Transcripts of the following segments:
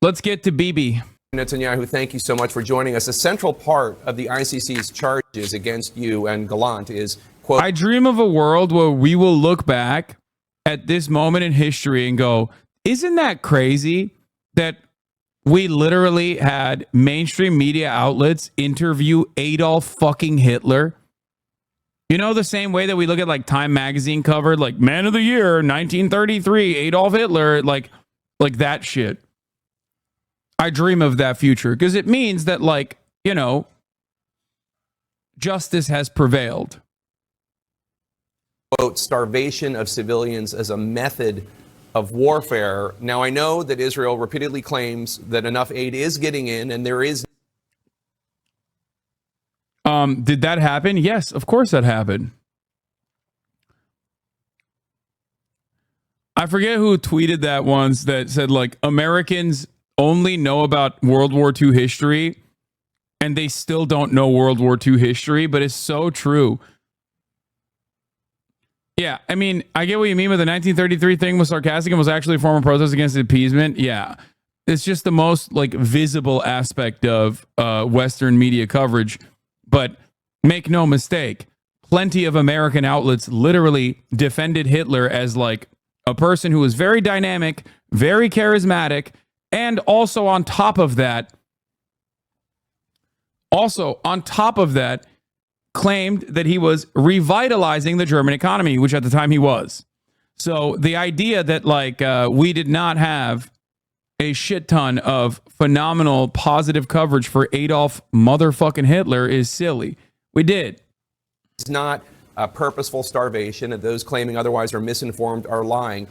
Let's get to Bibi. Netanyahu, thank you so much for joining us. A central part of the ICC's charges against you and Gallant is, quote, I dream of a world where we will look back at this moment in history and go, isn't that crazy that we literally had mainstream media outlets interview Adolf fucking Hitler? You know, the same way that we look at like Time magazine covered like Man of the Year 1933 Adolf Hitler, like that shit. I dream of that future because it means that, like, you know, justice has prevailed. Quote, starvation of civilians as a method of warfare. Now, I know that Israel repeatedly claims that enough aid is getting in and there is. Did that happen? Yes, of course that happened. I forget who tweeted that once that said, like, Americans only know about World War II history and they still don't know World War II history, but it's so true. Yeah, I mean, I get what you mean, but the 1933 thing was sarcastic and was actually a form of protest against appeasement. Yeah, it's just the most like visible aspect of Western media coverage. But make no mistake, plenty of American outlets literally defended Hitler as like a person who was very dynamic, very charismatic, and also on top of that, claimed that he was revitalizing the German economy, which at the time he was. So the idea that like we did not have a shit ton of phenomenal positive coverage for Adolf motherfucking Hitler is silly. We did. It's not a purposeful starvation, and those claiming otherwise are misinformed, are lying.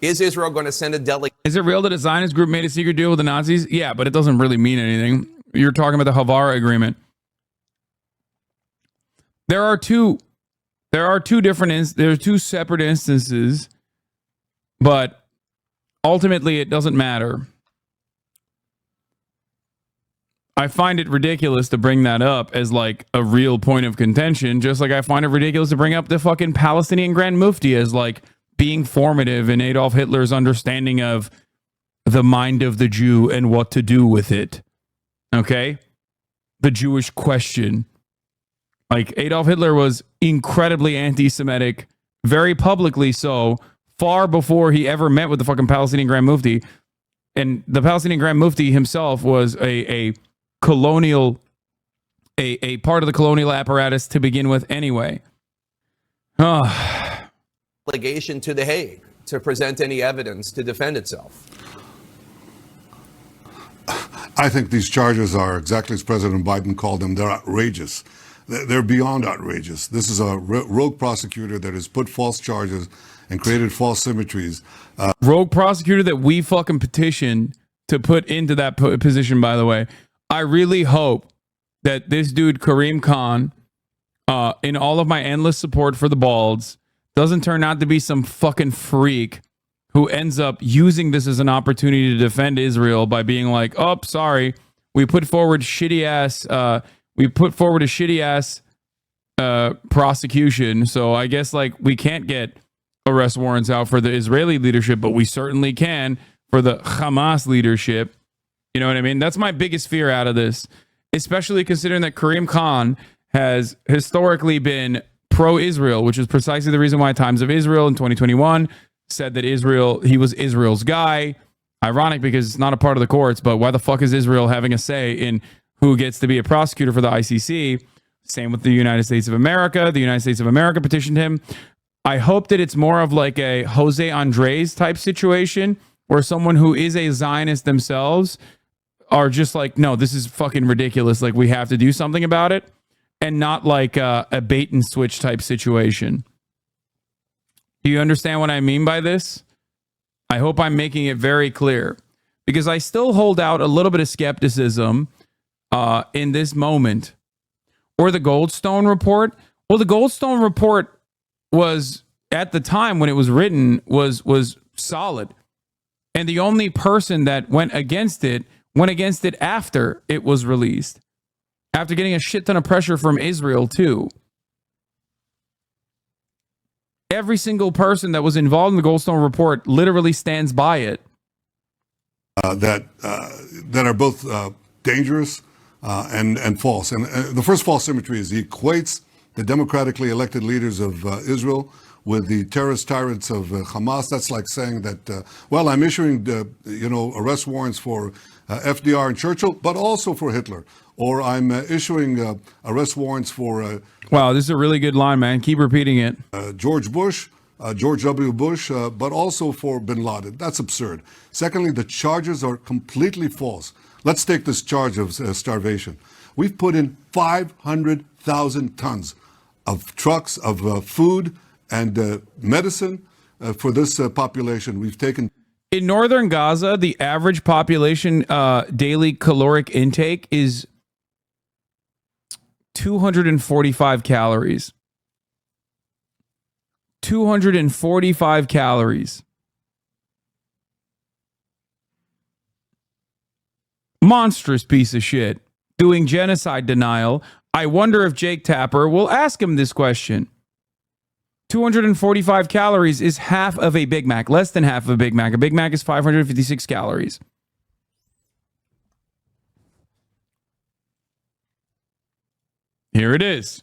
Is Israel going to send a delegation? Is it real that a Zionist group made a secret deal with the Nazis? Yeah, but it doesn't really mean anything. You're talking about the Havara agreement. There are two separate instances, but ultimately it doesn't matter. I find it ridiculous to bring that up as like a real point of contention, just like I find it ridiculous to bring up the fucking Palestinian Grand Mufti as like being formative in Adolf Hitler's understanding of the mind of the Jew and what to do with it. Okay? The Jewish question. Like, Adolf Hitler was incredibly anti-Semitic, very publicly so, far before he ever met with the fucking Palestinian Grand Mufti. And the Palestinian Grand Mufti himself was a colonial, a part of the colonial apparatus to begin with anyway. Delegation to The Hague to present any evidence to defend itself? I think these charges are exactly as President Biden called them. They're outrageous. They're beyond outrageous. This is a rogue prosecutor that has put false charges and created false symmetries. Rogue prosecutor that we fucking petitioned to put into that position, by the way. I really hope that this dude, Kareem Khan, in all of my endless support for the Balds, doesn't turn out to be some fucking freak who ends up using this as an opportunity to defend Israel by being like, oh, sorry, we put forward a shitty ass prosecution. So I guess like we can't get arrest warrants out for the Israeli leadership, but we certainly can for the Hamas leadership. You know what I mean? That's my biggest fear out of this, especially considering that Kareem Khan has historically been pro-Israel, which is precisely the reason why Times of Israel in 2021 said that he was Israel's guy. Ironic because it's not a part of the courts, but why the fuck is Israel having a say in who gets to be a prosecutor for the ICC? Same with the United States of America. The United States of America petitioned him. I hope that it's more of like a Jose Andres type situation where someone who is a Zionist themselves are just like, no, this is fucking ridiculous. Like, we have to do something about it. And not like a bait and switch type situation. Do you understand what I mean by this? I hope I'm making it very clear. Because I still hold out a little bit of skepticism in this moment. Or the Goldstone report. Well, the Goldstone report was, at the time when it was written, was solid. And the only person that went against it after it was released. After getting a shit ton of pressure from Israel, too. Every single person that was involved in the Goldstone report literally stands by it. that are both dangerous and false. And the first false symmetry is he equates the democratically elected leaders of Israel with the terrorist tyrants of Hamas. That's like saying that, well, I'm issuing, arrest warrants for FDR and Churchill, but also for Hitler. Or I'm issuing arrest warrants for... wow, this is a really good line, man. Keep repeating it. George Bush, George W. Bush, but also for bin Laden. That's absurd. Secondly, the charges are completely false. Let's take this charge of starvation. We've put in 500,000 tons of trucks of food and medicine for this population. We've taken... In northern Gaza, the average population daily caloric intake is 245 calories. 245 calories. Monstrous piece of shit. Doing genocide denial. I wonder if Jake Tapper will ask him this question. 245 calories is half of a Big Mac, less than half of a Big Mac. A Big Mac is 556 calories. Here it is.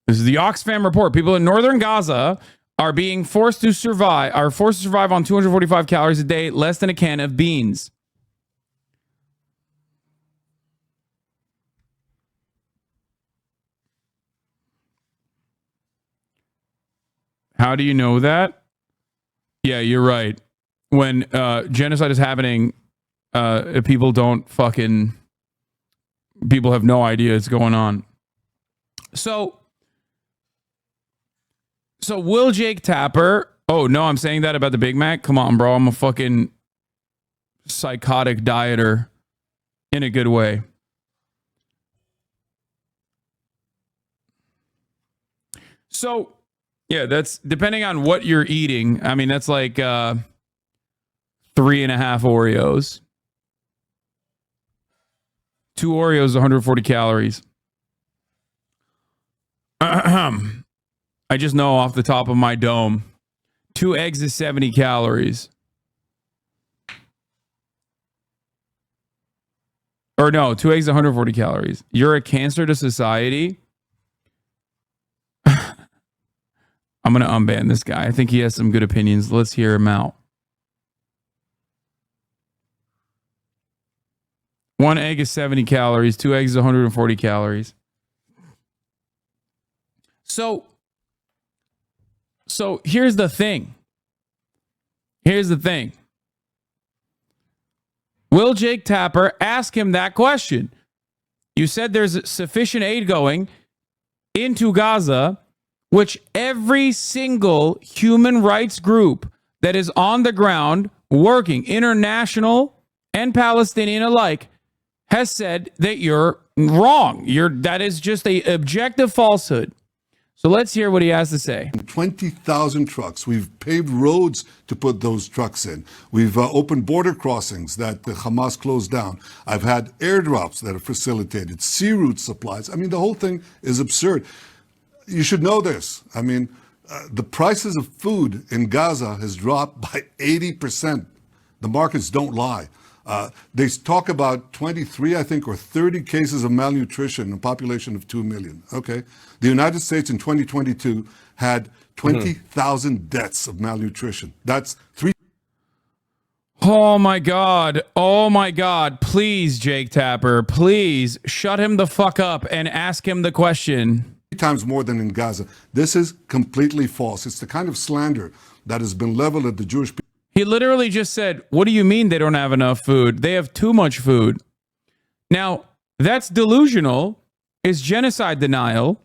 This is the Oxfam report. People in northern Gaza are forced to survive on 245 calories a day, less than a can of beans. How do you know that? Yeah, you're right. When genocide is happening, people have no idea it's going on. So will Jake Tapper... Oh, no, I'm saying that about the Big Mac? Come on, bro. I'm a fucking psychotic dieter in a good way. So... yeah, that's depending on what you're eating. I mean, that's like 3.5 Oreos. 2 Oreos, 140 calories. I just know off the top of my dome. 2 eggs is 70 calories. Or no, 2 eggs, 140 calories. You're a cancer to society. I'm going to unban this guy. I think he has some good opinions. Let's hear him out. 1 egg is 70 calories. 2 eggs is 140 calories. So here's the thing. Will Jake Tapper ask him that question? You said there's sufficient aid going into Gaza, which every single human rights group that is on the ground working, international and Palestinian alike, has said that you're wrong. That is just an objective falsehood. So let's hear what he has to say. 20,000 trucks. We've paved roads to put those trucks in. We've opened border crossings that the Hamas closed down. I've had airdrops that are facilitated, sea route supplies. I mean, the whole thing is absurd. You should know this. I mean, the prices of food in Gaza has dropped by 80%. The markets don't lie. They talk about 23, I think, or 30 cases of malnutrition in a population of 2 million. Okay. The United States in 2022 had 20,000 deaths of malnutrition. That's 3. Oh my God. Oh my God. Please, Jake Tapper, please shut him the fuck up and ask him the question. Times more than in Gaza. This is completely false. It's the kind of slander that has been leveled at the Jewish people. He literally just said, what do you mean they don't have enough food? They have too much food. Now, that's delusional. It's genocide denial,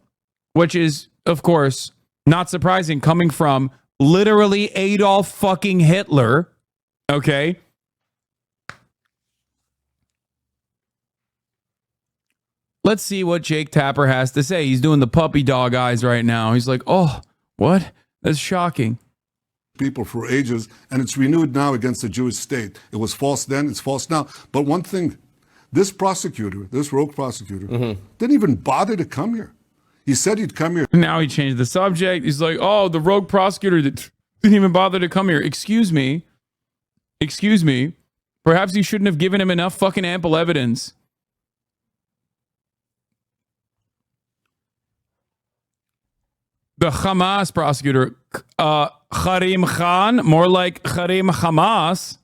which is, of course, not surprising coming from literally Adolf fucking Hitler. Okay? Let's see what Jake Tapper has to say. He's doing the puppy dog eyes right now. He's like, oh, what? That's shocking. People for ages, and it's renewed now against the Jewish state. It was false then, it's false now. But one thing, this prosecutor, this rogue prosecutor, didn't even bother to come here. He said he'd come here. Now he changed the subject. He's like, oh, the rogue prosecutor that didn't even bother to come here. Excuse me. Perhaps you shouldn't have given him enough fucking ample evidence. The Hamas prosecutor, Karim Khan, more like Karim Hamas.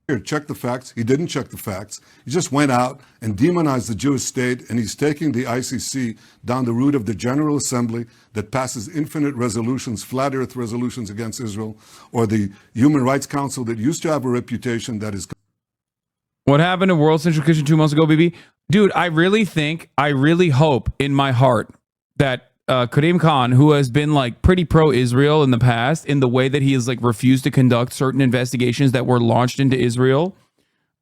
Here, check the facts. He didn't check the facts. He just went out and demonized the Jewish state, and he's taking the ICC down the route of the General Assembly that passes infinite resolutions, flat earth resolutions against Israel, or the Human Rights Council that used to have a reputation that is... What happened to World Central Kitchen 2 months ago, BB? Dude, I really hope in my heart that Karim Khan, who has been like pretty pro-Israel in the past, in the way that he has like refused to conduct certain investigations that were launched into Israel,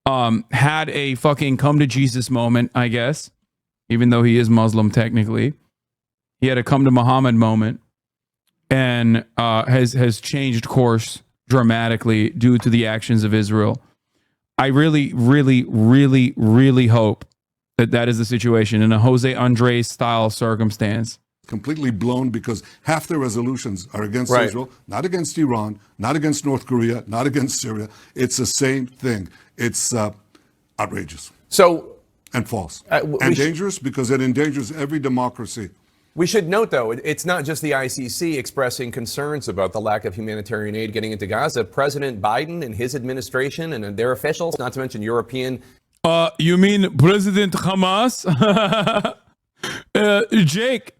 had a fucking come to Jesus moment, I guess, even though he is Muslim technically. He had a come to Muhammad moment, and has changed course dramatically due to the actions of Israel. I really, really, really, really hope that is the situation in a Jose Andres style circumstance. Completely blown because half the resolutions are against Israel, not against Iran, not against North Korea, not against Syria. It's the same thing. It's outrageous. And false. And dangerous because it endangers every democracy. We should note, though, it's not just the ICC expressing concerns about the lack of humanitarian aid getting into Gaza. President Biden and his administration and their officials, not to mention European... You mean President Hamas? Jake,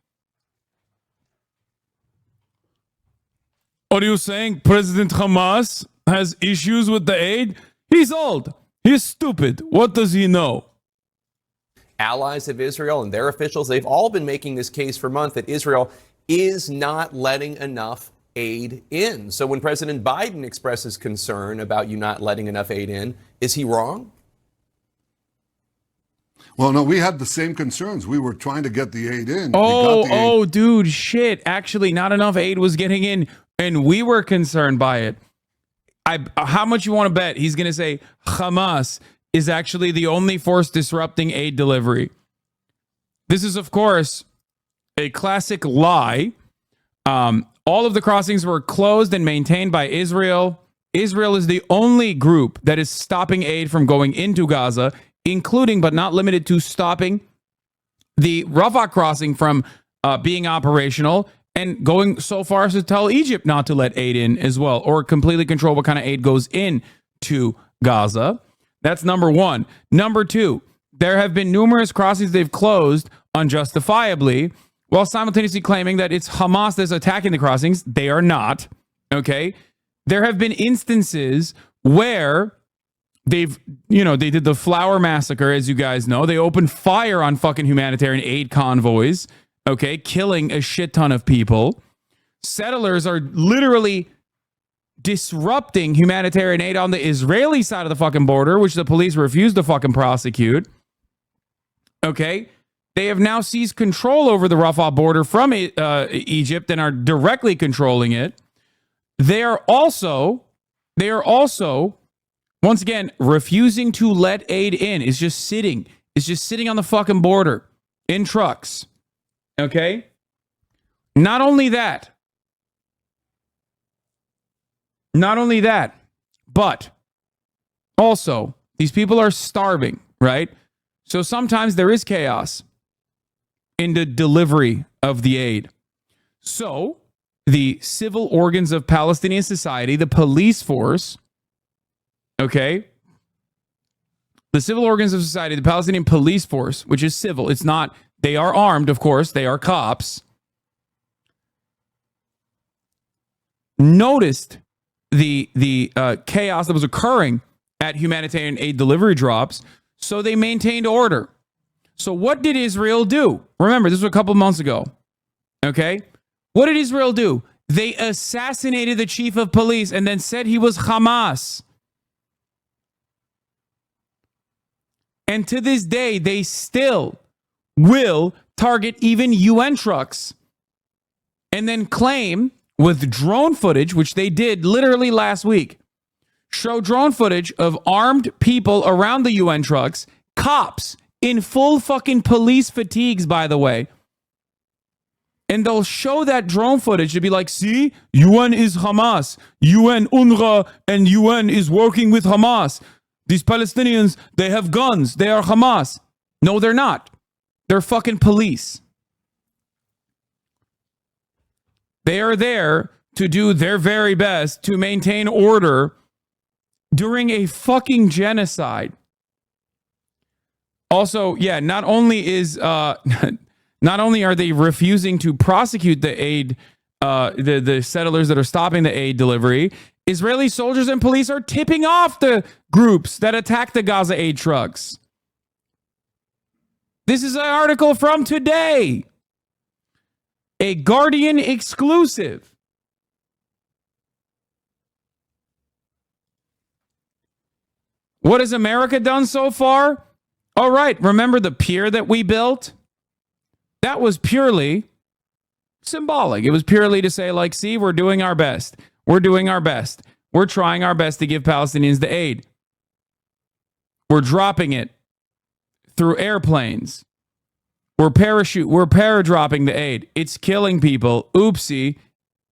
are you saying President Hamas has issues with the aid? He's old. He's stupid. What does he know? Allies of Israel and their officials, they've all been making this case for months that Israel is not letting enough aid in. So when President Biden expresses concern about you not letting enough aid in, is he wrong? Well, no, we had the same concerns. We were trying to get the aid in. Dude, shit. Actually, not enough aid was getting in, and we were concerned by it. How much you want to bet he's going to say Hamas is actually the only force disrupting aid delivery? This is, of course, a classic lie. All of the crossings were closed and maintained by Israel. Israel is the only group that is stopping aid from going into Gaza, including but not limited to stopping the Rafah crossing from being operational and going so far as to tell Egypt not to let aid in as well, or completely control what kind of aid goes in to Gaza. That's number one. Number two, there have been numerous crossings they've closed unjustifiably, while simultaneously claiming that it's Hamas that's attacking the crossings. They are not. Okay. There have been instances where they did the flower massacre, as you guys know. They opened fire on fucking humanitarian aid convoys, okay, killing a shit ton of people. Settlers are literally disrupting humanitarian aid on the Israeli side of the fucking border, which the police refused to fucking prosecute. Okay. They have now seized control over the Rafah border from Egypt and are directly controlling it. They are also, once again, refusing to let aid in. It's just sitting on the fucking border in trucks. Okay? Not only that, but also these people are starving, right? So sometimes there is chaos in the delivery of the aid. So the civil organs of Palestinian society, the police force, okay, the civil organs of society, the Palestinian police force, which is civil, it's not, they are armed, of course, they are cops, noticed the chaos that was occurring at humanitarian aid delivery drops, so they maintained order. So what did Israel do? Remember, this was a couple months ago. Okay? What did Israel do? They assassinated the chief of police and then said he was Hamas. And to this day, they still will target even UN trucks and then claim with drone footage, which they did literally last week, show drone footage of armed people around the UN trucks, cops in full fucking police fatigues, by the way, And they'll show that drone footage to be like, see, UN is Hamas. UN, UNRWA, and UN is working with Hamas. These Palestinians, they have guns. They are Hamas. No, they're not. They're fucking police. They are there to do their very best to maintain order during a fucking genocide. Also, yeah, not only are they refusing to prosecute the aid, the settlers that are stopping the aid delivery, Israeli soldiers and police are tipping off the groups that attack the Gaza aid trucks. This is an article from today. A Guardian exclusive. What has America done so far? All right, remember the pier that we built? That was purely symbolic. It was purely to say, like, see, we're doing our best. We're doing our best. We're trying our best to give Palestinians the aid. We're dropping it through airplanes. We're paradropping the aid. It's killing people. Oopsie.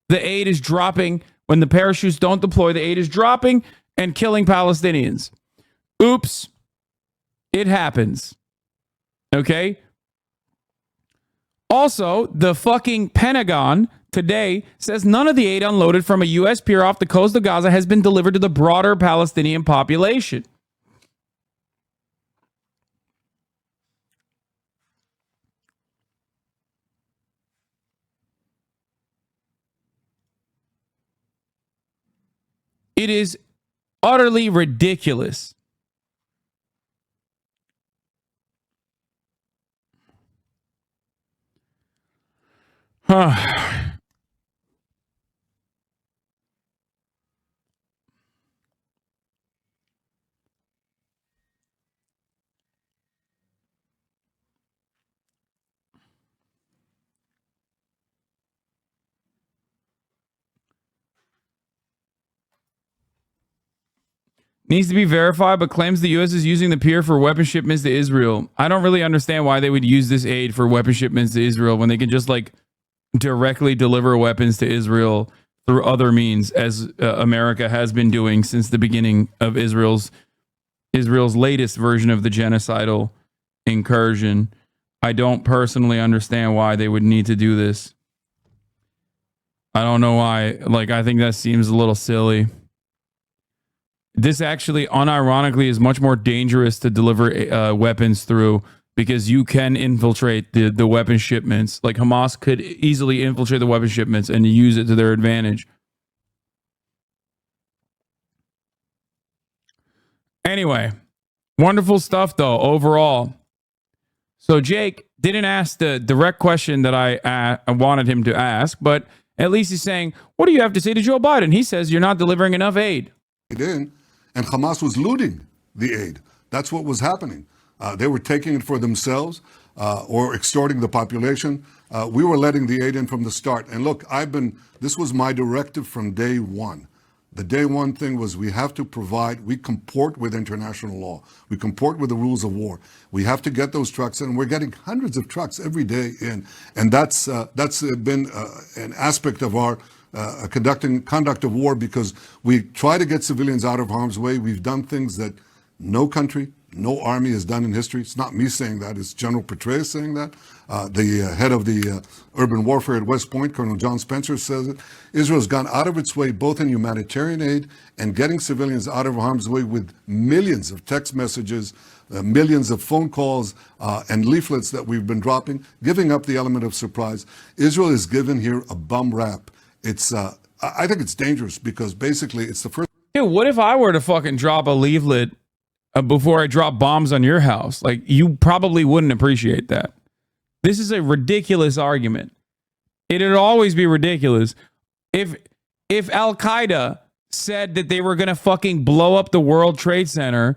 The aid is dropping. When the parachutes don't deploy, the aid is dropping and killing Palestinians. Oops. It happens. Okay? Also, the fucking Pentagon today says none of the aid unloaded from a U.S. pier off the coast of Gaza has been delivered to the broader Palestinian population. It is utterly ridiculous. Needs to be verified, but claims the U.S. is using the pier for weapon shipments to Israel. I don't really understand why they would use this aid for weapon shipments to Israel when they can just like directly deliver weapons to Israel through other means, as America has been doing since the beginning of Israel's latest version of the genocidal incursion. I don't personally understand why they would need to do this. I don't know why. Like, I think that seems a little silly. This actually, unironically, is much more dangerous to deliver weapons through, because you can infiltrate the weapon shipments. Like, Hamas could easily infiltrate the weapon shipments and use it to their advantage. Anyway, wonderful stuff, though, overall. So Jake didn't ask the direct question that I wanted him to ask, but at least he's saying, what do you have to say to Joe Biden? He says you're not delivering enough aid. And Hamas was looting the aid. That's what was happening. They were taking it for themselves or extorting the population. We were letting the aid in from the start. And look, this was my directive from day one. The day one thing was we have to we comport with international law. We comport with the rules of war. We have to get those trucks in. We're getting hundreds of trucks every day in. And that's been an aspect of our conduct of war, because we try to get civilians out of harm's way. We've done things that no country, no army has done in history. It's not me saying that. It's General Petraeus saying that. The head of the urban warfare at West Point, Colonel John Spencer, says it. Israel's gone out of its way, both in humanitarian aid and getting civilians out of harm's way, with millions of text messages, millions of phone calls, and leaflets that we've been dropping, giving up the element of surprise. Israel is given here a bum rap. I think it's dangerous, because basically it's the first. Dude, what if I were to fucking drop a leaflet before I drop bombs on your house? Like, you probably wouldn't appreciate that. This is a ridiculous argument. It'd always be ridiculous. If Al-Qaeda said that they were going to fucking blow up the World Trade Center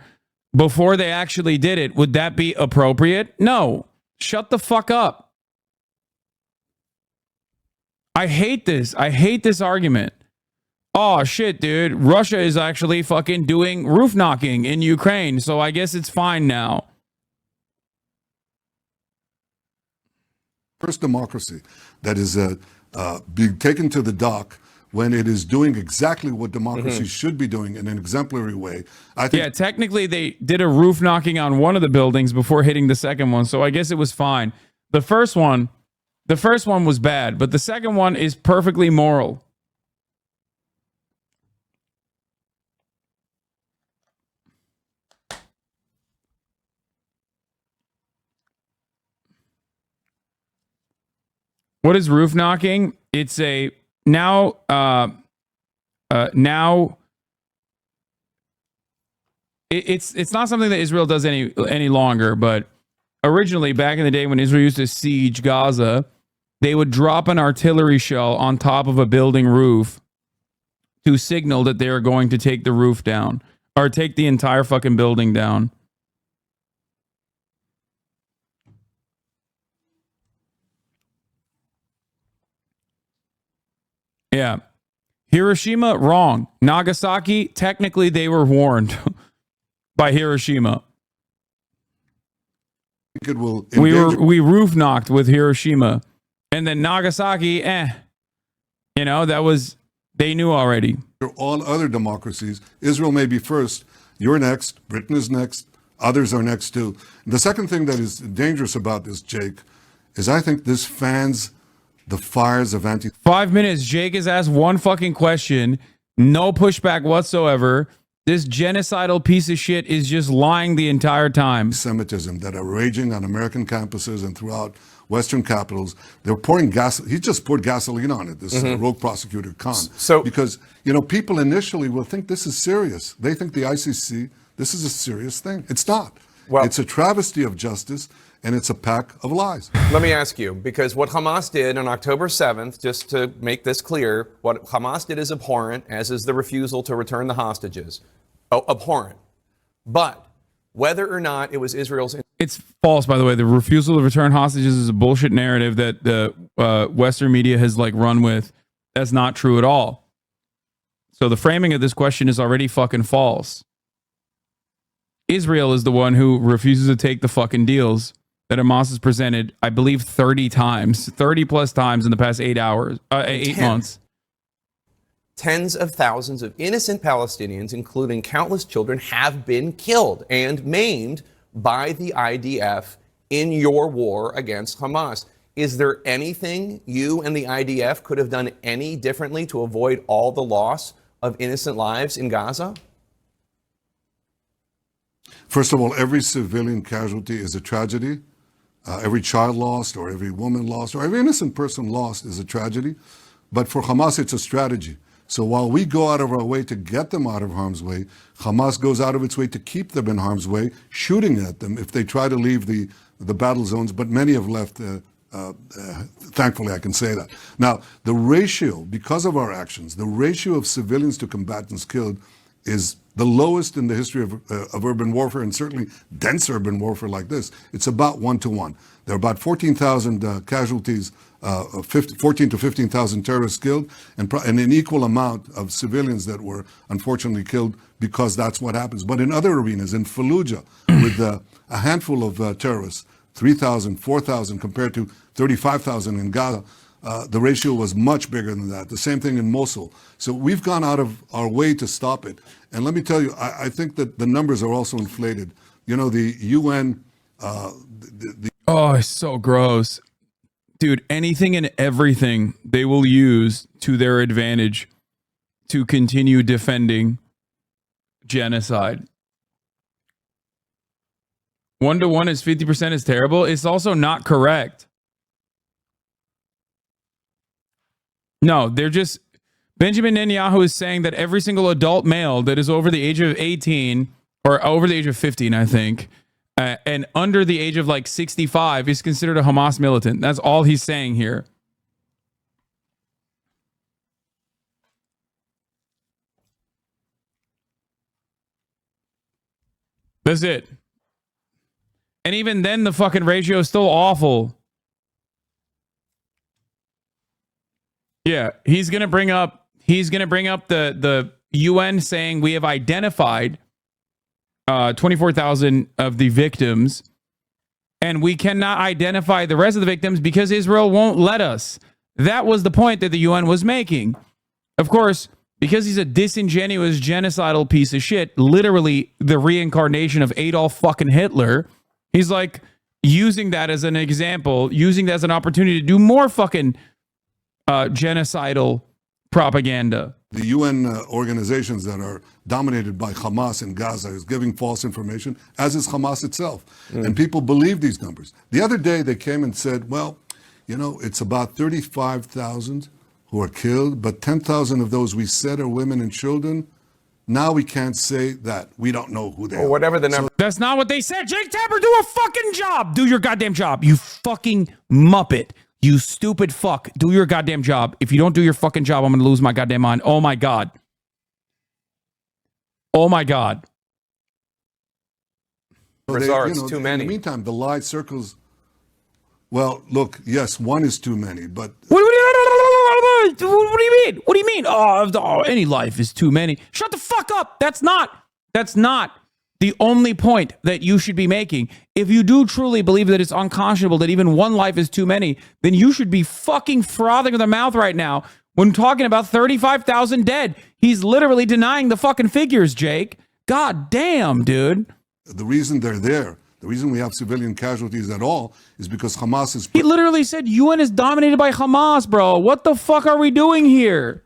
before they actually did it, would that be appropriate? No. Shut the fuck up. I hate this. I hate this argument. Oh, shit, dude. Russia is actually fucking doing roof knocking in Ukraine, so I guess it's fine now. first democracy that is being taken to the dock when it is doing exactly what democracy should be doing in an exemplary way. I think. Yeah, technically they did a roof knocking on one of the buildings before hitting the second one, so I guess it was fine. The first one was bad, but the second one is perfectly moral. What is roof knocking? It's a now it's not something that Israel does any longer, but originally back in the day when Israel used to siege Gaza, they would drop an artillery shell on top of a building roof to signal that they are going to take the roof down or take the entire fucking building down. Yeah. Hiroshima, wrong. Nagasaki, technically they were warned by Hiroshima. It will we roof knocked with Hiroshima. And then Nagasaki, that was, they knew already. all other democracies. Israel may be first. You're next. Britain is next. Others are next too. The second thing that is dangerous about this, Jake, is I think this fans the fires of 5 minutes. Jake has asked one fucking question. No pushback whatsoever. This genocidal piece of shit is just lying the entire time. Anti-Semitism that are raging on American campuses and throughout Western capitals. They're pouring gas. He just poured gasoline on it, this rogue prosecutor, Khan. So, because, people initially will think this is serious. They think the ICC, this is a serious thing. It's not. Well, it's a travesty of justice, and it's a pack of lies. Let me ask you, because what Hamas did on October 7th, just to make this clear, what Hamas did is abhorrent, as is the refusal to return the hostages. Abhorrent. But whether or not it was Israel's... It's false, by the way. The refusal to return hostages is a bullshit narrative that the Western media has run with. That's not true at all. So the framing of this question is already fucking false. Israel is the one who refuses to take the fucking deals that Hamas has presented, I believe, 30 plus times in the past 8 months. Tens of thousands of innocent Palestinians, including countless children, have been killed and maimed by the IDF in your war against Hamas. Is there anything you and the IDF could have done any differently to avoid all the loss of innocent lives in Gaza? First of all, every civilian casualty is a tragedy. Every child lost, or every woman lost, or every innocent person lost is a tragedy. But for Hamas, it's a strategy. So while we go out of our way to get them out of harm's way, Hamas goes out of its way to keep them in harm's way, shooting at them if they try to leave the battle zones. But many have left, thankfully I can say that. Now, the ratio, because of our actions, the ratio of civilians to combatants killed is the lowest in the history of urban warfare, and certainly dense urban warfare like this. It's about 1 to 1. There are about 14,000 casualties, 14 to 15,000 terrorists killed, and an equal amount of civilians that were unfortunately killed, because that's what happens. But in other arenas, in Fallujah, with a handful of terrorists, 3,000, 4,000 compared to 35,000 in Gaza, the ratio was much bigger than that. The same thing in Mosul. So we've gone out of our way to stop it. And let me tell you, I think that the numbers are also inflated. The UN... Oh, it's so gross. Dude, anything and everything they will use to their advantage to continue defending genocide. 1 to 1 is 50% is terrible. It's also not correct. No, they're just... Benjamin Netanyahu is saying that every single adult male that is over the age of 18 or over the age of 15, I think, and under the age of 65 is considered a Hamas militant. That's all he's saying here. That's it. And even then, the fucking ratio is still awful. Yeah, he's gonna bring up the UN saying we have identified 24,000 of the victims, And we cannot identify the rest of the victims because Israel won't let us. That was the point that the UN was making. Of course, because he's a disingenuous, genocidal piece of shit, literally the reincarnation of Adolf fucking Hitler, he's like using that as an example, using that as an opportunity to do more fucking genocidal propaganda. The UN organizations that are dominated by Hamas in Gaza is giving false information, as is Hamas itself. And people believe these numbers. The other day they came and said, well, you know, it's about 35,000 who are killed, but 10,000 of those we said are women and children. Now we can't say that. We don't know who they are. Whatever the number. That's not what they said. Jake Tapper, do a fucking job. Do your goddamn job, you fucking muppet. You stupid fuck. Do your goddamn job. If you don't do your fucking job, I'm going to lose my goddamn mind. Oh my God. Oh my God. It's too many. In the meantime, the lie circles. Well, look, yes, one is too many, but... What do you mean? What do you mean? Oh, any life is too many. Shut the fuck up. That's not the only point that you should be making. If you do truly believe that it's unconscionable that even one life is too many, then you should be fucking frothing with their mouth right now when talking about 35,000 dead. He's literally denying the fucking figures, Jake. God damn, dude. The reason they're there, the reason we have civilian casualties at all, is because Hamas is... He literally said UN is dominated by Hamas, bro. What the fuck are we doing here?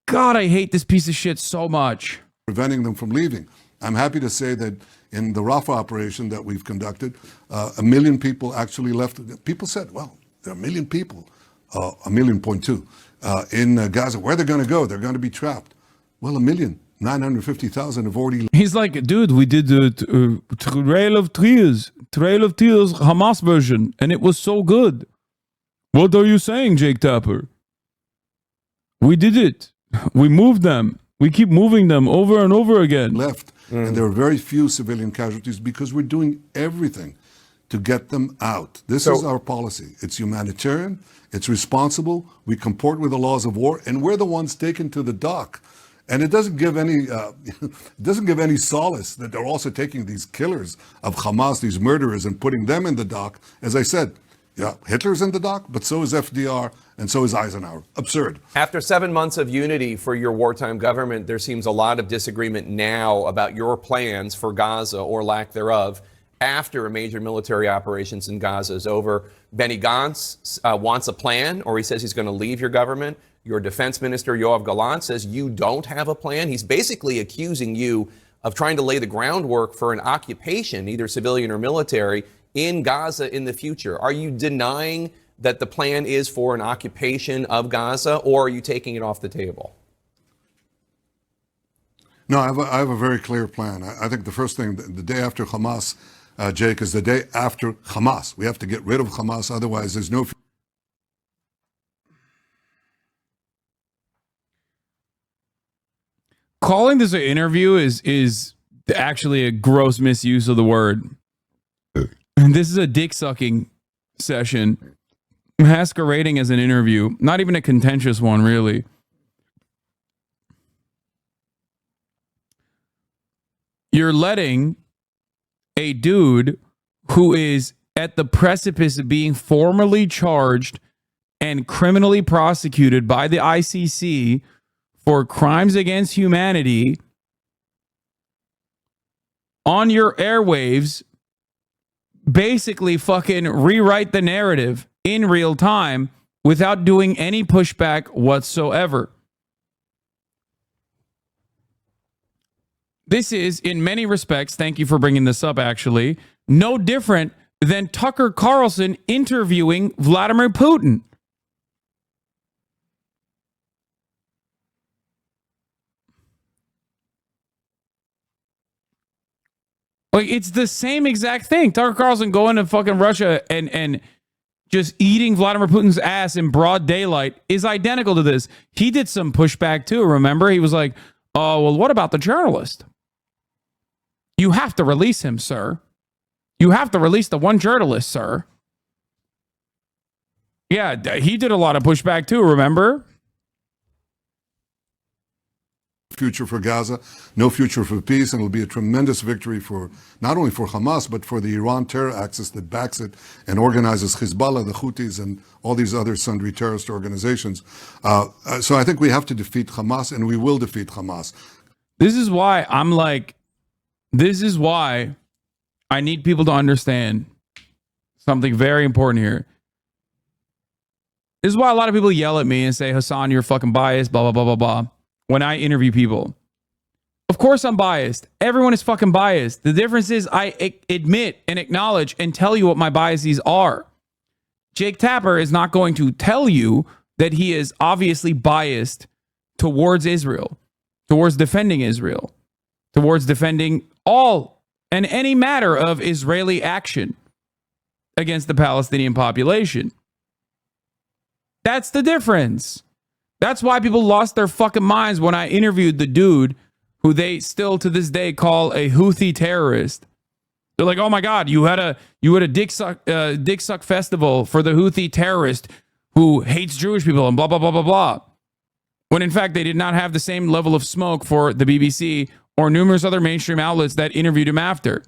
God, I hate this piece of shit so much. Preventing them from leaving. I'm happy to say that in the Rafah operation that we've conducted, 1 million people actually left. People said, well, there are 1 million people, 1.2 million in Gaza. Where are they going to go? They're going to be trapped. Well, 1,950,000 have already... He's like, dude, we did the Trail of Tears, Hamas version, and it was so good. What are you saying, Jake Tapper? We did it. We moved them. We keep moving them over and over again. Left, and there are very few civilian casualties because we're doing everything to get them out. This is our policy. It's humanitarian. It's responsible. We comport with the laws of war, and we're the ones taken to the dock. And it doesn't give any solace that they're also taking these killers of Hamas, these murderers, and putting them in the dock. As I said, yeah, Hitler's in the dock, but so is FDR, and so is Eisenhower. Absurd. After 7 months of unity for your wartime government, there seems a lot of disagreement now about your plans for Gaza, or lack thereof, after a major military operations in Gaza is over. Benny Gantz wants a plan, or he says he's going to leave your government. Your defense minister, Yoav Gallant, says you don't have a plan. He's basically accusing you of trying to lay the groundwork for an occupation, either civilian or military, in Gaza in the future. Are you denying that the plan is for an occupation of Gaza, or are you taking it off the table? No, I have a very clear plan. I think the first thing, the day after Hamas, Jake, is the day after Hamas. We have to get rid of Hamas, otherwise there's no... Calling this an interview is actually a gross misuse of the word. And this is a dick-sucking session masquerading as an interview. Not even a contentious one, really. You're letting a dude who is at the precipice of being formally charged and criminally prosecuted by the ICC for crimes against humanity on your airwaves basically fucking rewrite the narrative in real time without doing any pushback whatsoever. This is, in many respects, thank you for bringing this up, actually, no different than Tucker Carlson interviewing Vladimir Putin. Like, it's the same exact thing. Tucker Carlson going to fucking Russia and just eating Vladimir Putin's ass in broad daylight is identical to this. He did some pushback too, remember? He was like, oh, well, what about the journalist? You have to release him, sir. You have to release the one journalist, sir. Yeah, he did a lot of pushback too, remember? future for Gaza, no future for peace, and it'll be a tremendous victory for not only for Hamas, but for the Iran terror axis that backs it and organizes Hezbollah, the Houthis, and all these other sundry terrorist organizations. So I think we have to defeat Hamas, and we will defeat Hamas. This is why this is why I need people to understand something very important here. This is why a lot of people yell at me and say, Hasan, you're fucking biased, blah, blah, blah, blah, blah, when I interview people. Of course I'm biased. Everyone is fucking biased. The difference is I admit and acknowledge and tell you what my biases are. Jake Tapper is not going to tell you that he is obviously biased towards Israel, towards defending Israel, towards defending all and any matter of Israeli action against the Palestinian population. That's the difference. That's why people lost their fucking minds when I interviewed the dude who they still to this day call a Houthi terrorist. They're like, oh my God, you had a dick suck festival for the Houthi terrorist who hates Jewish people and blah, blah, blah, blah, blah. When in fact, they did not have the same level of smoke for the BBC or numerous other mainstream outlets that interviewed him after.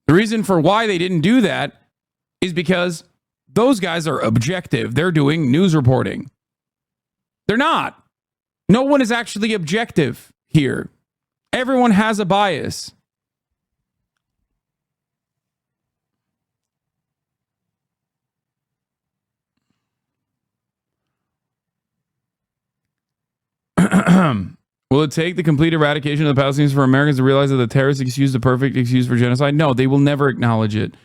The reason for why they didn't do that is because those guys are objective. They're doing news reporting. They're not. No one is actually objective here. Everyone has a bias. Will it take the complete eradication of the Palestinians for Americans to realize that the terrorist excuse is the perfect excuse for genocide? No, they will never acknowledge it.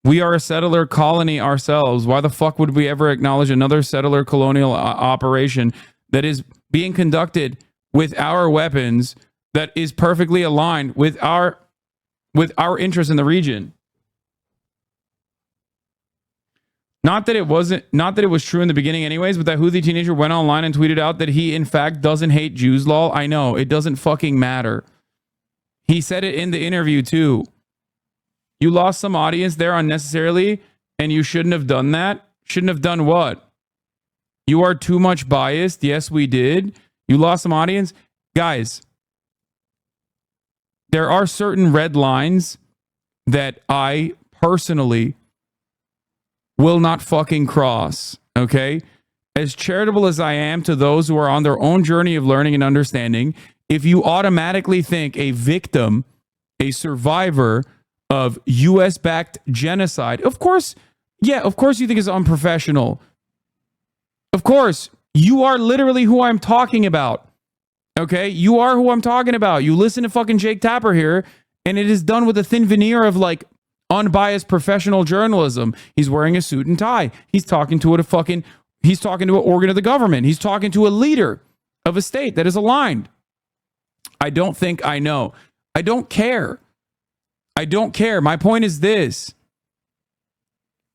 We are a settler colony ourselves. Why the fuck would we ever acknowledge another settler colonial operation that is being conducted with our weapons, that is perfectly aligned with our interests in the region? Not that it was true in the beginning anyways, but that Houthi teenager went online and tweeted out that he in fact doesn't hate Jews, lol. I know, it doesn't fucking matter. He said it in the interview too. You lost some audience there unnecessarily, and you shouldn't have done that. Shouldn't have done what? You are too much biased. Yes, we did. You lost some audience. Guys, there are certain red lines that I personally will not fucking cross, okay? As charitable as I am to those who are on their own journey of learning and understanding, if you automatically think a victim, a survivor of US-backed genocide, of course you think it's unprofessional. Of course, you are literally who I'm talking about, okay? You are who I'm talking about. You listen to fucking Jake Tapper here, and it is done with a thin veneer of like unbiased professional journalism. He's wearing a suit and tie. He's talking to an organ of the government. He's talking to a leader of a state that is aligned. I don't think I know. I don't care. I don't care. My point is this.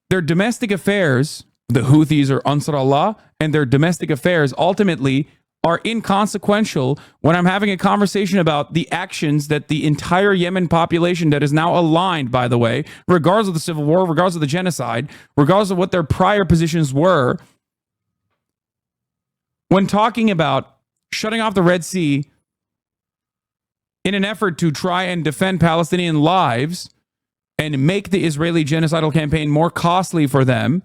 Their domestic affairs, the Houthis or Ansar Allah, and their domestic affairs ultimately are inconsequential when I'm having a conversation about the actions that the entire Yemen population that is now aligned, by the way, regardless of the civil war, regardless of the genocide, regardless of what their prior positions were, when talking about shutting off the Red Sea in an effort to try and defend Palestinian lives and make the Israeli genocidal campaign more costly for them,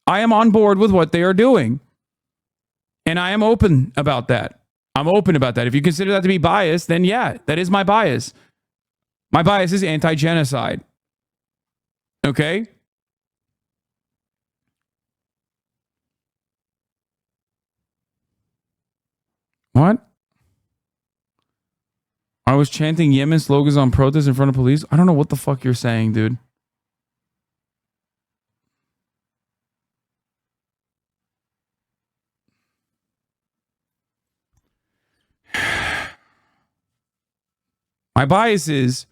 I am on board with what they are doing. And I am open about that. I'm open about that. If you consider that to be bias, then yeah, that is my bias. My bias is anti-genocide. Okay? What? I was chanting Yemen slogans on protests in front of police. I don't know what the fuck you're saying, dude. My biases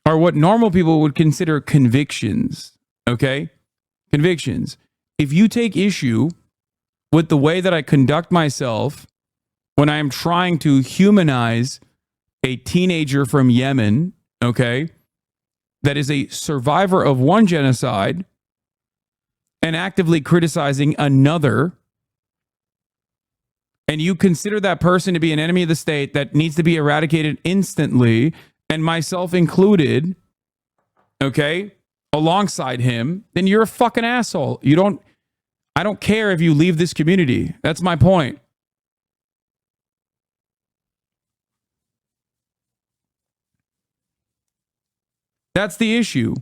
are what normal people would consider convictions, okay? Convictions. If you take issue with the way that I conduct myself when I am trying to humanize a teenager from Yemen, okay, that is a survivor of one genocide and actively criticizing another, and you consider that person to be an enemy of the state that needs to be eradicated instantly, and myself included, okay, alongside him, then you're a fucking asshole. I don't care if you leave this community. That's my point. That's the issue.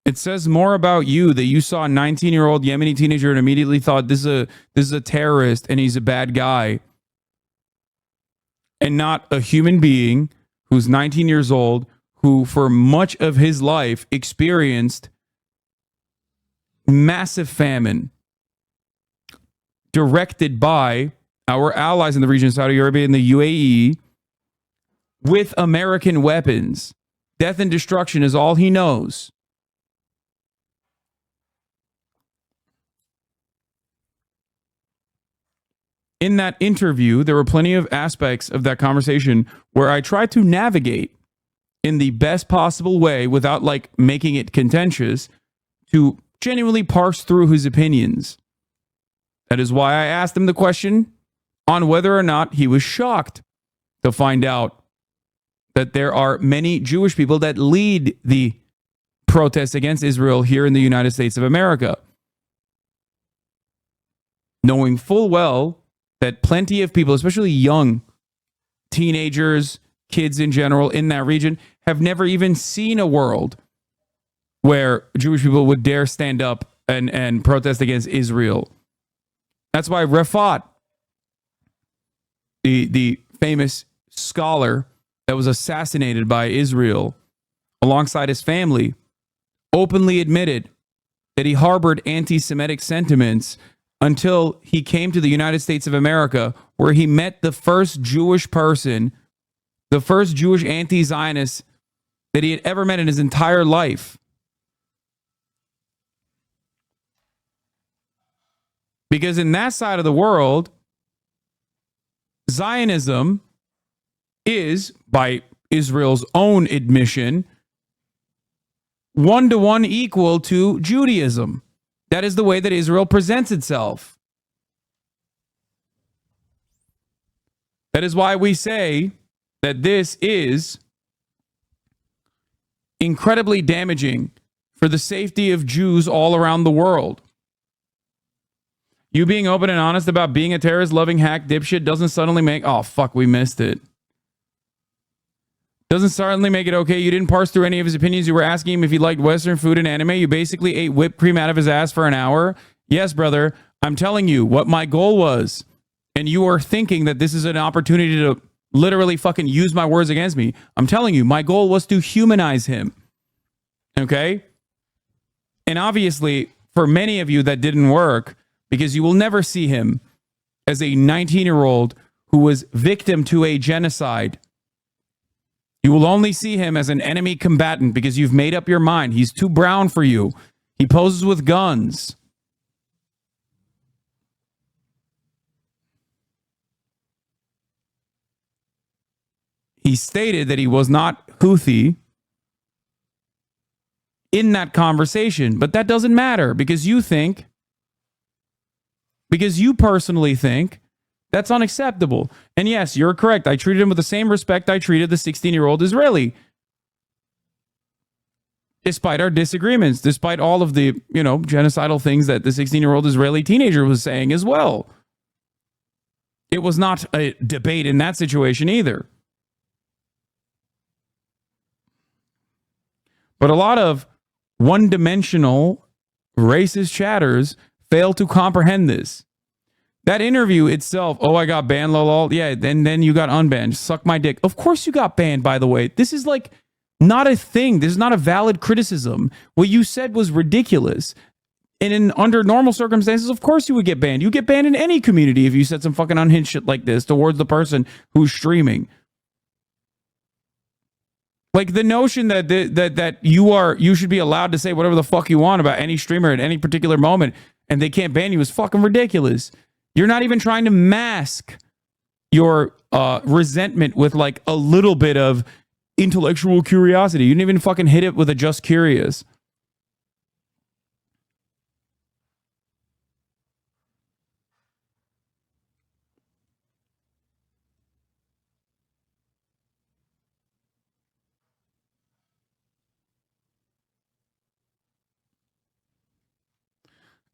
It says more about you that you saw a 19-year-old Yemeni teenager and immediately thought this is a terrorist and he's a bad guy, and not a human being who's 19 years old, who for much of his life experienced massive famine directed by our allies in the region, Saudi Arabia and the UAE, with American weapons. Death and destruction is all he knows. In that interview, there were plenty of aspects of that conversation where I tried to navigate in the best possible way without like making it contentious to genuinely parse through his opinions. That is why I asked him the question on whether or not he was shocked to find out that there are many Jewish people that lead the protests against Israel here in the United States of America, knowing full well that plenty of people, especially young teenagers, kids in general in that region, have never even seen a world where Jewish people would dare stand up and protest against Israel. That's why Rafat, the famous scholar that was assassinated by Israel alongside his family, openly admitted that he harbored anti-Semitic sentiments until he came to the United States of America, where he met the first Jewish person, the first Jewish anti-Zionist that he had ever met in his entire life. Because in that side of the world, Zionism is, by Israel's own admission, 1-to-1 equal to Judaism. That is the way that Israel presents itself. That is why we say that this is incredibly damaging for the safety of Jews all around the world. You being open and honest about being a terrorist-loving hack dipshit doesn't suddenly make... Oh, fuck, we missed it. Doesn't certainly make it okay. You didn't parse through any of his opinions. You were asking him if he liked Western food and anime. You basically ate whipped cream out of his ass for an hour. Yes, brother. I'm telling you what my goal was. And you are thinking that this is an opportunity to literally fucking use my words against me. I'm telling you, my goal was to humanize him. Okay? And obviously, for many of you, that didn't work because you will never see him as a 19-year-old who was victim to a genocide. You will only see him as an enemy combatant because you've made up your mind. He's too brown for you. He poses with guns. He stated that he was not Houthi in that conversation, but that doesn't matter because you personally think that's unacceptable. And yes, you're correct. I treated him with the same respect I treated the 16-year-old Israeli. Despite our disagreements, despite all of the, genocidal things that the 16-year-old Israeli teenager was saying as well. It was not a debate in that situation either. But a lot of one-dimensional racist chatters fail to comprehend this. That interview itself, I got banned, lol. Yeah, then you got unbanned. Suck my dick. Of course you got banned, by the way. This is like not a thing. This is not a valid criticism. What you said was ridiculous. And under normal circumstances, of course you would get banned. You get banned in any community if you said some fucking unhinged shit like this towards the person who's streaming. Like the notion that you should be allowed to say whatever the fuck you want about any streamer at any particular moment and they can't ban you is fucking ridiculous. You're not even trying to mask your resentment with like a little bit of intellectual curiosity. You didn't even fucking hit it with a just curious.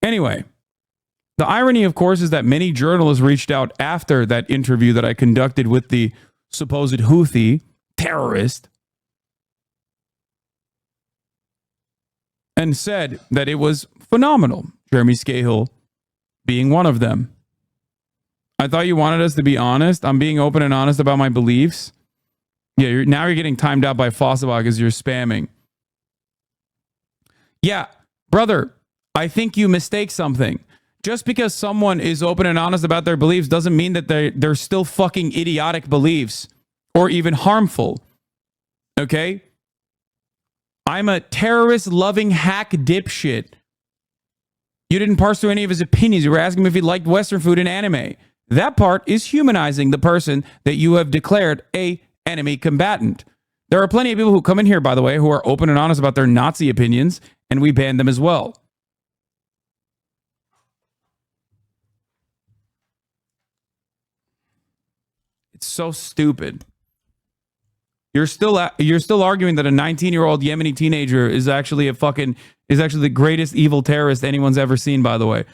Anyway, the irony, of course, is that many journalists reached out after that interview that I conducted with the supposed Houthi terrorist and said that it was phenomenal. Jeremy Scahill being one of them. I thought you wanted us to be honest. I'm being open and honest about my beliefs. Yeah, now you're getting timed out by Fossabot because you're spamming. Yeah, brother, I think you mistake something. Just because someone is open and honest about their beliefs doesn't mean that they're still fucking idiotic beliefs or even harmful. Okay? I'm a terrorist-loving hack dipshit. You didn't parse through any of his opinions. You were asking him if he liked Western food and anime. That part is humanizing the person that you have declared a enemy combatant. There are plenty of people who come in here, by the way, who are open and honest about their Nazi opinions, and we ban them as well. It's so stupid. You're still arguing that a 19-year-old Yemeni teenager is actually the greatest evil terrorist anyone's ever seen, by the way.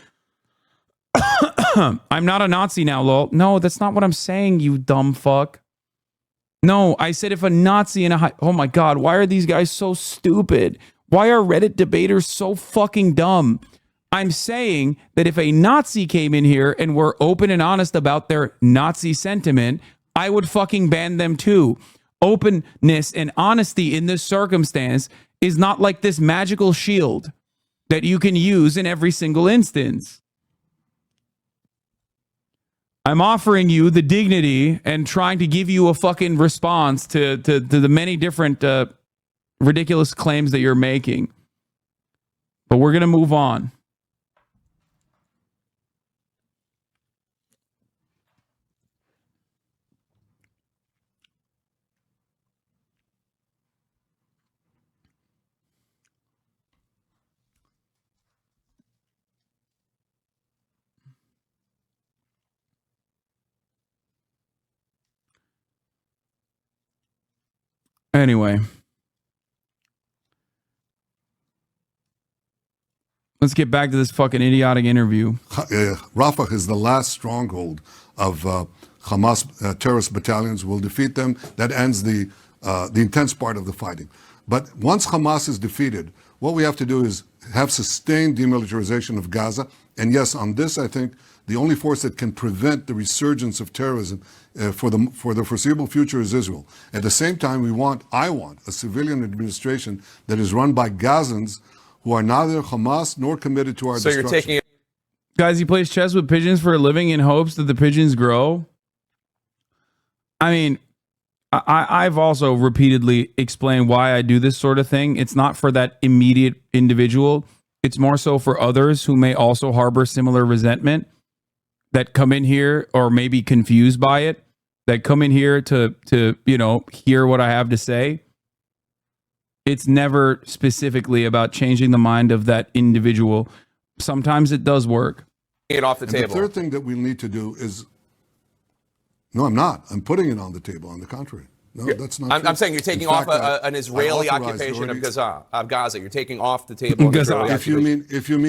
I'm not a Nazi now, lol. No, that's not what I'm saying, you dumb fuck. No, I said if a Nazi in a oh my God, why are these guys so stupid? Why are Reddit debaters so fucking dumb? I'm saying that if a Nazi came in here and were open and honest about their Nazi sentiment, I would fucking ban them too. Openness and honesty in this circumstance is not like this magical shield that you can use in every single instance. I'm offering you the dignity and trying to give you a fucking response to the many different ridiculous claims that you're making. But we're going to move on. Anyway, let's get back to this fucking idiotic interview. Rafah is the last stronghold of Hamas terrorist battalions. We'll defeat them. That ends the intense part of the fighting. But once Hamas is defeated, what we have to do is have sustained demilitarization of Gaza. And yes, on this, I think the only force that can prevent the resurgence of terrorism for the foreseeable future is Israel. At the same time, I want a civilian administration that is run by Gazans who are neither Hamas nor committed to our destruction. So you're taking Guys, he plays chess with pigeons for a living in hopes that the pigeons grow. I mean, I've also repeatedly explained why I do this sort of thing. It's not for that immediate individual. It's more so for others who may also harbor similar resentment that come in here or may be confused by it, that come in here to hear what I have to say. It's never specifically about changing the mind of that individual. Sometimes it does work. it off the And table. the third thing that we'll need to do is, no, I'm not. I'm putting it on the table. On the contrary. No, that's not true. I'm saying you're taking In off fact, an Israeli I authorized occupation already- of Gaza. You're taking off the table an Gaza. Israeli If you occupation.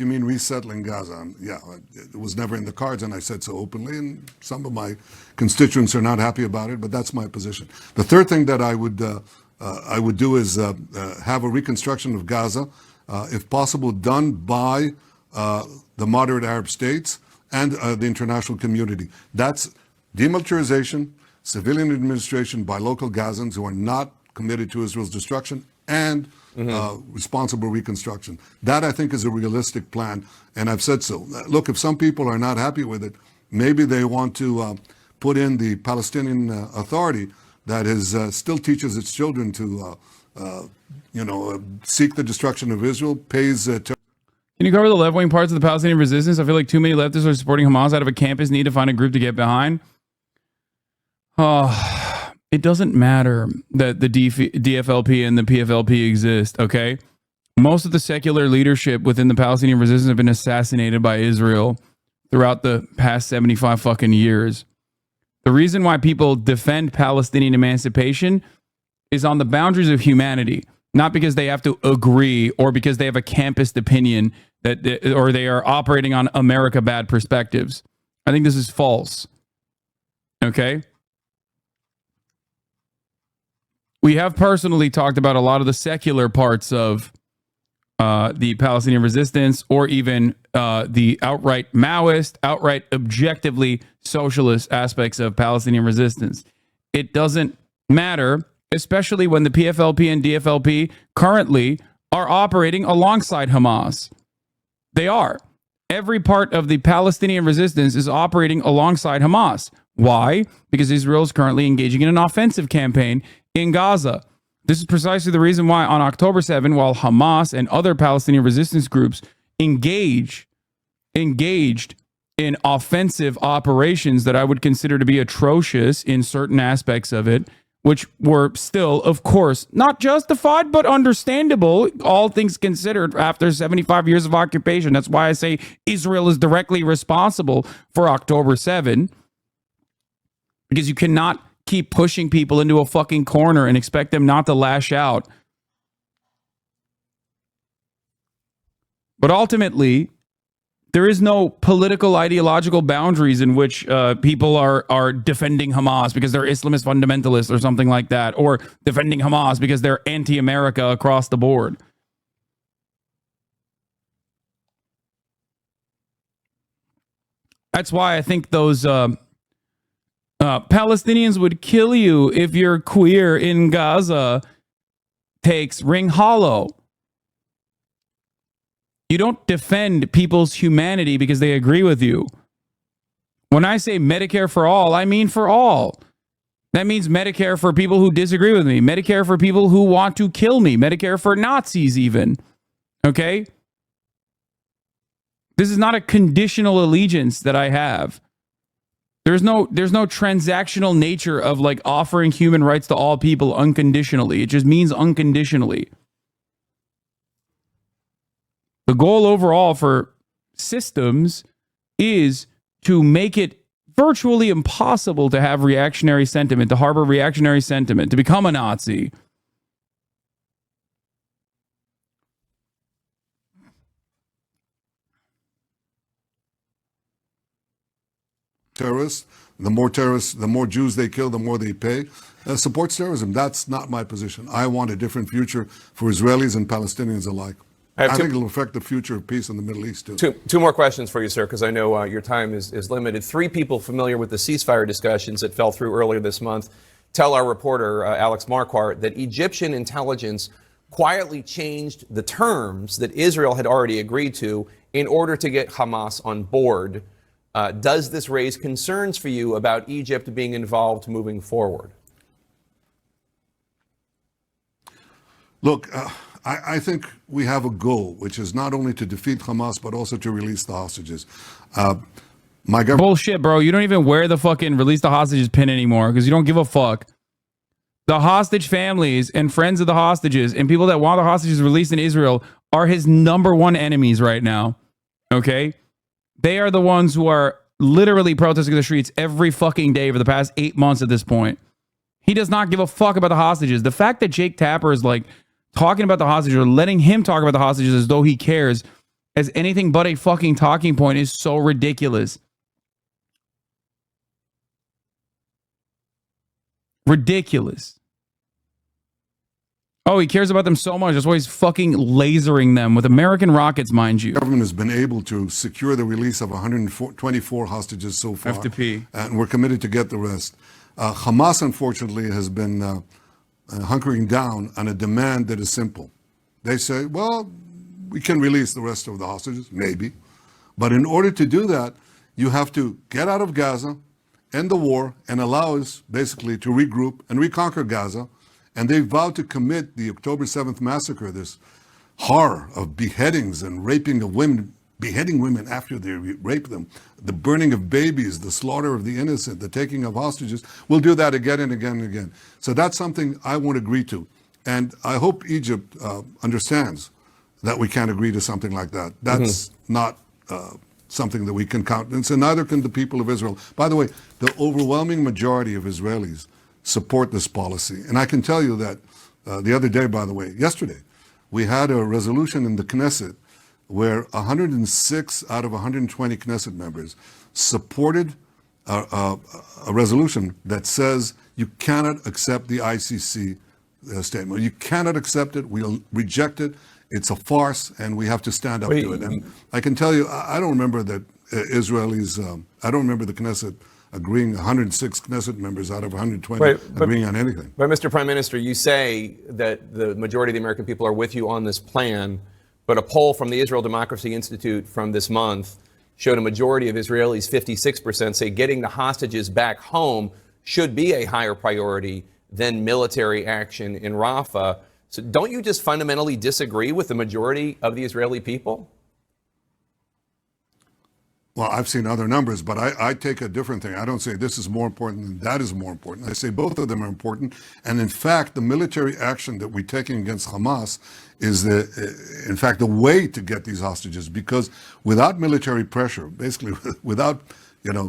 mean resettling Gaza, yeah, it was never in the cards, and I said so openly, and some of my constituents are not happy about it, but that's my position. The third thing that I would do is have a reconstruction of Gaza, if possible, done by the moderate Arab states and the international community. That's demilitarization, civilian administration by local Gazans who are not committed to Israel's destruction, and responsible reconstruction. That, I think, is a realistic plan, and I've said so. Look, if some people are not happy with it, maybe they want to put in the Palestinian Authority that is still teaches its children to, seek the destruction of Israel, pays Can you cover the left-wing parts of the Palestinian resistance? I feel like too many leftists are supporting Hamas out of a campus need to find a group to get behind. It doesn't matter that the DFLP and the PFLP exist, okay? Most of the secular leadership within the Palestinian resistance have been assassinated by Israel throughout the past 75 fucking years. The reason why people defend Palestinian emancipation is on the boundaries of humanity, not because they have to agree or because they have a campus opinion or they are operating on America bad perspectives. I think this is false. Okay? We have personally talked about a lot of the secular parts of the Palestinian resistance, or even the outright Maoist, outright objectively socialist aspects of Palestinian resistance. It doesn't matter, especially when the PFLP and DFLP currently are operating alongside Hamas. They are. Every part of the Palestinian resistance is operating alongside Hamas. Why? Because Israel is currently engaging in an offensive campaign in Gaza. This is precisely the reason why on October 7, while Hamas and other Palestinian resistance groups engaged in offensive operations that I would consider to be atrocious in certain aspects of it, which were still, of course, not justified, but understandable, all things considered, after 75 years of occupation. That's why I say Israel is directly responsible for October 7, because you cannot keep pushing people into a fucking corner and expect them not to lash out. But ultimately, there is no political ideological boundaries in which people are defending Hamas because they're Islamist fundamentalists or something like that, or defending Hamas because they're anti-America across the board. That's why I think those Palestinians would kill you if you're queer in Gaza takes ring hollow. You don't defend people's humanity because they agree with you. When I say Medicare for all, I mean for all. That means Medicare for people who disagree with me, Medicare for people who want to kill me, Medicare for Nazis even. Okay? This is not a conditional allegiance that I have. There's no transactional nature of like offering human rights to all people unconditionally. It just means unconditionally. The goal overall for systems is to make it virtually impossible to have reactionary sentiment, to harbor reactionary sentiment, to become a Nazi. Terrorists, the more Jews they kill, the more they pay. Supports terrorism. That's not my position. I want a different future for Israelis and Palestinians alike. I think it'll affect the future of peace in the Middle East, too. Two more questions for you, sir, because I know your time is limited. Three people familiar with the ceasefire discussions that fell through earlier this month tell our reporter, Alex Marquardt, that Egyptian intelligence quietly changed the terms that Israel had already agreed to in order to get Hamas on board. Does this raise concerns for you about Egypt being involved moving forward? Look, I think we have a goal, which is not only to defeat Hamas, but also to release the hostages. My government. Bullshit, bro. You don't even wear the fucking release the hostages pin anymore because you don't give a fuck. The hostage families and friends of the hostages and people that want the hostages released in Israel are his number one enemies right now. Okay? They are the ones who are literally protesting in the streets every fucking day for the past 8 months at this point. He does not give a fuck about the hostages. The fact that Jake Tapper is like talking about the hostages or letting him talk about the hostages as though he cares as anything but a fucking talking point is so ridiculous. Ridiculous. Oh, he cares about them so much. That's why he's fucking lasering them with American rockets, mind you. The government has been able to secure the release of 124 hostages so far. F2P. And we're committed to get the rest. Hamas, unfortunately, has been hunkering down on a demand that is simple. They say, well, we can release the rest of the hostages, maybe. But in order to do that, you have to get out of Gaza, end the war, and allow us basically to regroup and reconquer Gaza. And they vowed to commit the October 7th massacre, this horror of beheadings and raping of women, beheading women after they rape them, the burning of babies, the slaughter of the innocent, the taking of hostages, we'll do that again and again and again. So that's something I won't agree to. And I hope Egypt understands that we can't agree to something like that. That's not something that we can countenance, and neither can the people of Israel. By the way, the overwhelming majority of Israelis support this policy. And I can tell you that the other day, by the way, yesterday, we had a resolution in the Knesset where 106 out of 120 Knesset members supported a resolution that says you cannot accept the ICC statement. You cannot accept it. We'll reject it. It's a farce, and we have to stand up to it. And I can tell you, I don't remember that Israelis, I don't remember the Knesset agreeing, 106 Knesset members out of 120 agreeing on anything. But Mr. Prime Minister, you say that the majority of the American people are with you on this plan, but a poll from the Israel Democracy Institute from this month showed a majority of Israelis, 56%, say getting the hostages back home should be a higher priority than military action in Rafah. So don't you just fundamentally disagree with the majority of the Israeli people? Well, I've seen other numbers, but I take a different thing. I don't say this is more important than that is more important. I say both of them are important. And in fact, the military action that we're taking against Hamas is, in fact, the way to get these hostages, because without military pressure, basically without,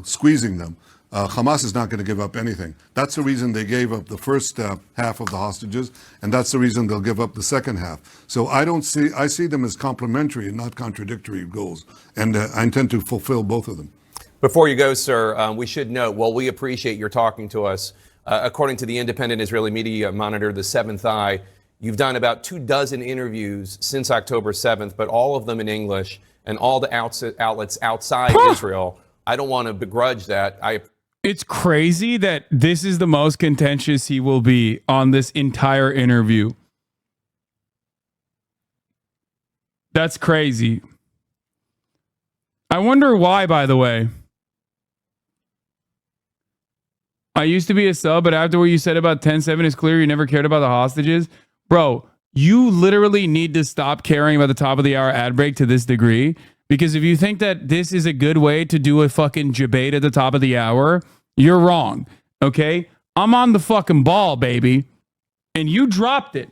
squeezing them, Hamas is not going to give up anything. That's the reason they gave up the first half of the hostages, and that's the reason they'll give up the second half. So I see them as complementary and not contradictory goals, and I intend to fulfill both of them. Before you go, sir, we should note, we appreciate your talking to us. According to the independent Israeli media monitor, the Seventh Eye, you've done about 24 interviews since October 7th, but all of them in English, and all the outlets outside Israel. I don't want to begrudge that. It's crazy that this is the most contentious he will be on this entire interview. That's crazy. I wonder why, by the way. I used to be a sub, but after what you said about 10-7, it's clear you never cared about the hostages. Bro, you literally need to stop caring about the top of the hour ad break to this degree. Because if you think that this is a good way to do a fucking debate at the top of the hour, you're wrong. Okay? I'm on the fucking ball, baby. And you dropped it.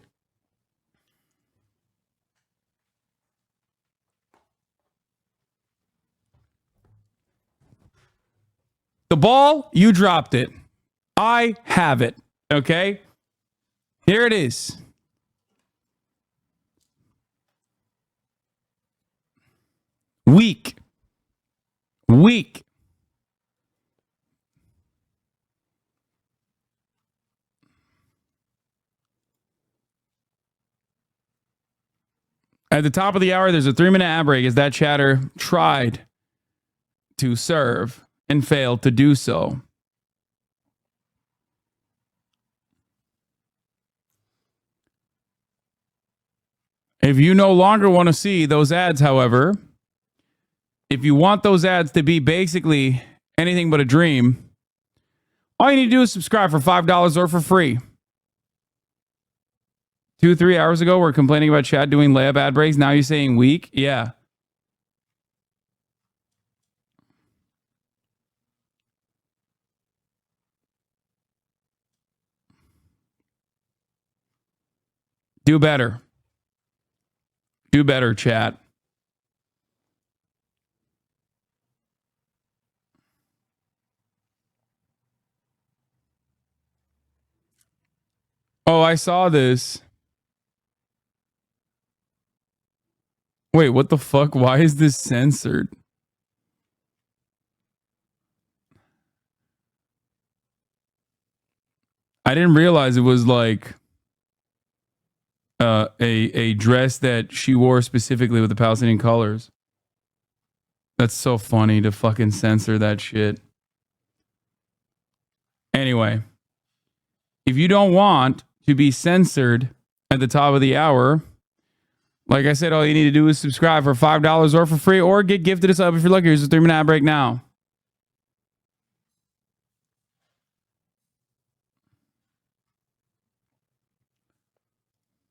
The ball, you dropped it. I have it. Okay? Here it is. Weak. At the top of the hour, there's a 3-minute ad break as that chatter tried to serve and failed to do so. If you no longer want to see those ads, however, if you want those ads to be basically anything but a dream, all you need to do is subscribe for $5 or for free. 2-3 hours ago, we're complaining about Chad doing layup ad breaks. Now you're saying weak? Yeah. Do better. Do better, chat. Oh, I saw this. Wait, what the fuck? Why is this censored? I didn't realize it was like a dress that she wore specifically with the Palestinian colors. That's so funny to fucking censor that shit. Anyway, if you don't want to be censored at the top of the hour, like I said, all you need to do is subscribe for $5 or for free, or get gifted a sub if you're lucky. Here's a 3-minute ad break now.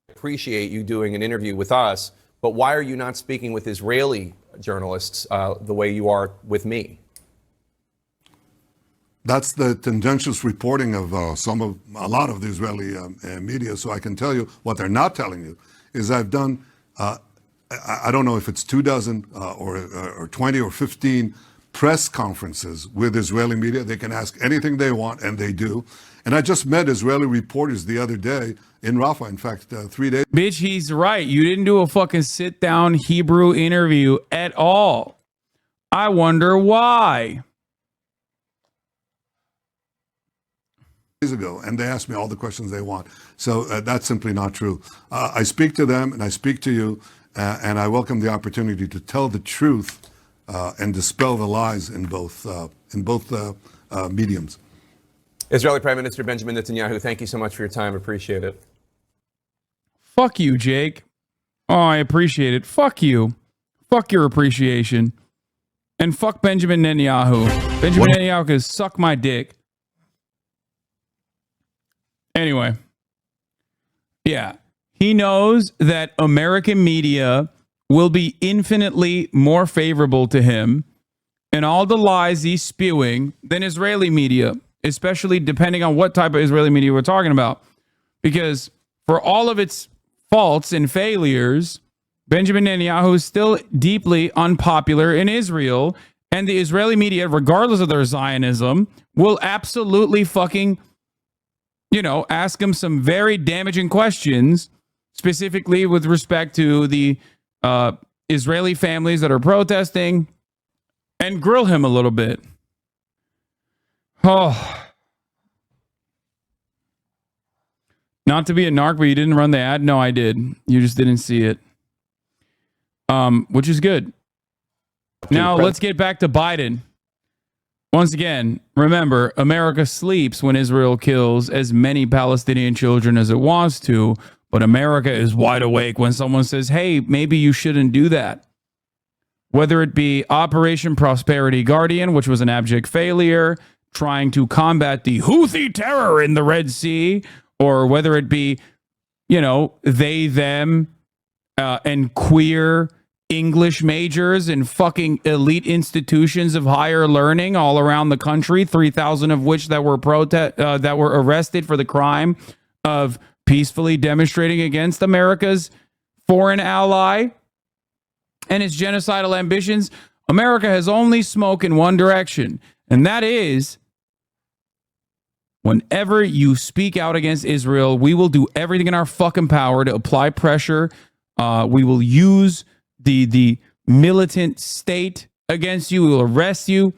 Appreciate you doing an interview with us, but why are you not speaking with Israeli journalists the way you are with me? That's the tendentious reporting of a lot of the Israeli media. So I can tell you what they're not telling you is I've done, I don't know if it's 24 or 20 or 15 press conferences with Israeli media. They can ask anything they want, and they do. And I just met Israeli reporters the other day in Rafah. In fact, 3 days. Bitch, he's right. You didn't do a fucking sit down Hebrew interview at all. I wonder why. Days ago, and they ask me all the questions they want. So that's simply not true. I speak to them, and I speak to you, and I welcome the opportunity to tell the truth and dispel the lies in both mediums. Israeli Prime Minister Benjamin Netanyahu, thank you so much for your time. Appreciate it. Fuck you, Jake. Oh, I appreciate it. Fuck you. Fuck your appreciation. And fuck Benjamin Netanyahu. Benjamin Netanyahu can suck my dick. Anyway. Yeah. He knows that American media will be infinitely more favorable to him and all the lies he's spewing than Israeli media, especially depending on what type of Israeli media we're talking about. Because for all of its faults and failures, Benjamin Netanyahu is still deeply unpopular in Israel, and the Israeli media, regardless of their Zionism, will absolutely fucking, ask him some very damaging questions, specifically with respect to the Israeli families that are protesting, and grill him a little bit. Oh. Not to be a narc, but you didn't run the ad? No, I did. You just didn't see it. Which is good. Now, let's get back to Biden. Once again, remember, America sleeps when Israel kills as many Palestinian children as it wants to, but America is wide awake when someone says, hey, maybe you shouldn't do that. Whether it be Operation Prosperity Guardian, which was an abject failure, trying to combat the Houthi terror in the Red Sea, or whether it be, they, them, and queer English majors in fucking elite institutions of higher learning all around the country, 3,000 of which that were arrested for the crime of peacefully demonstrating against America's foreign ally and its genocidal ambitions. America has only smoke in one direction, and that is, whenever you speak out against Israel, we will do everything in our fucking power to apply pressure. We will use the militant state against you. We will arrest you.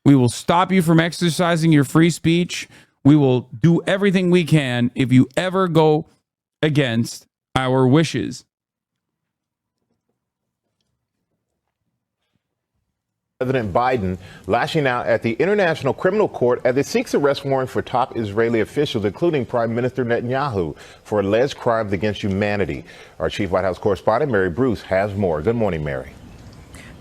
We will stop you from exercising your free speech. We will do everything we can if you ever go against our wishes. President Biden lashing out at the International Criminal Court as it seeks arrest warrant for top Israeli officials, including Prime Minister Netanyahu, for alleged crimes against humanity. Our chief White House correspondent, Mary Bruce, has more. Good morning, Mary.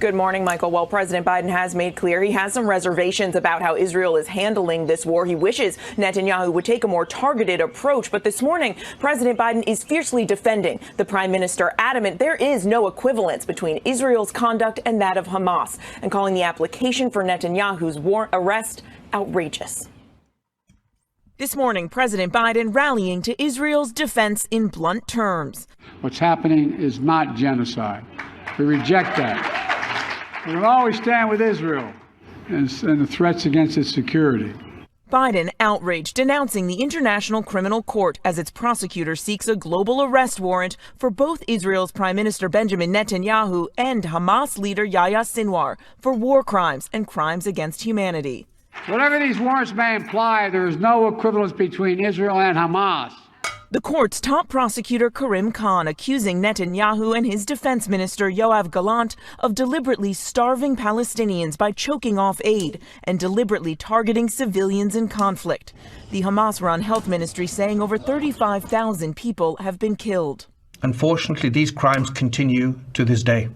Good morning, Michael. Well, President Biden has made clear he has some reservations about how Israel is handling this war. He wishes Netanyahu would take a more targeted approach. But this morning, President Biden is fiercely defending the prime minister, adamant there is no equivalence between Israel's conduct and that of Hamas, and calling the application for Netanyahu's arrest outrageous. This morning, President Biden rallying to Israel's defense in blunt terms. What's happening is not genocide. We reject that. We will always stand with Israel and the threats against its security. Biden outraged, denouncing the International Criminal Court as its prosecutor seeks a global arrest warrant for both Israel's Prime Minister Benjamin Netanyahu and Hamas leader Yahya Sinwar for war crimes and crimes against humanity. Whatever these warrants may imply, there is no equivalence between Israel and Hamas. The court's top prosecutor, Karim Khan, accusing Netanyahu and his defense minister, Yoav Gallant, of deliberately starving Palestinians by choking off aid and deliberately targeting civilians in conflict. The Hamas-run health ministry saying over 35,000 people have been killed. Unfortunately, these crimes continue to this day.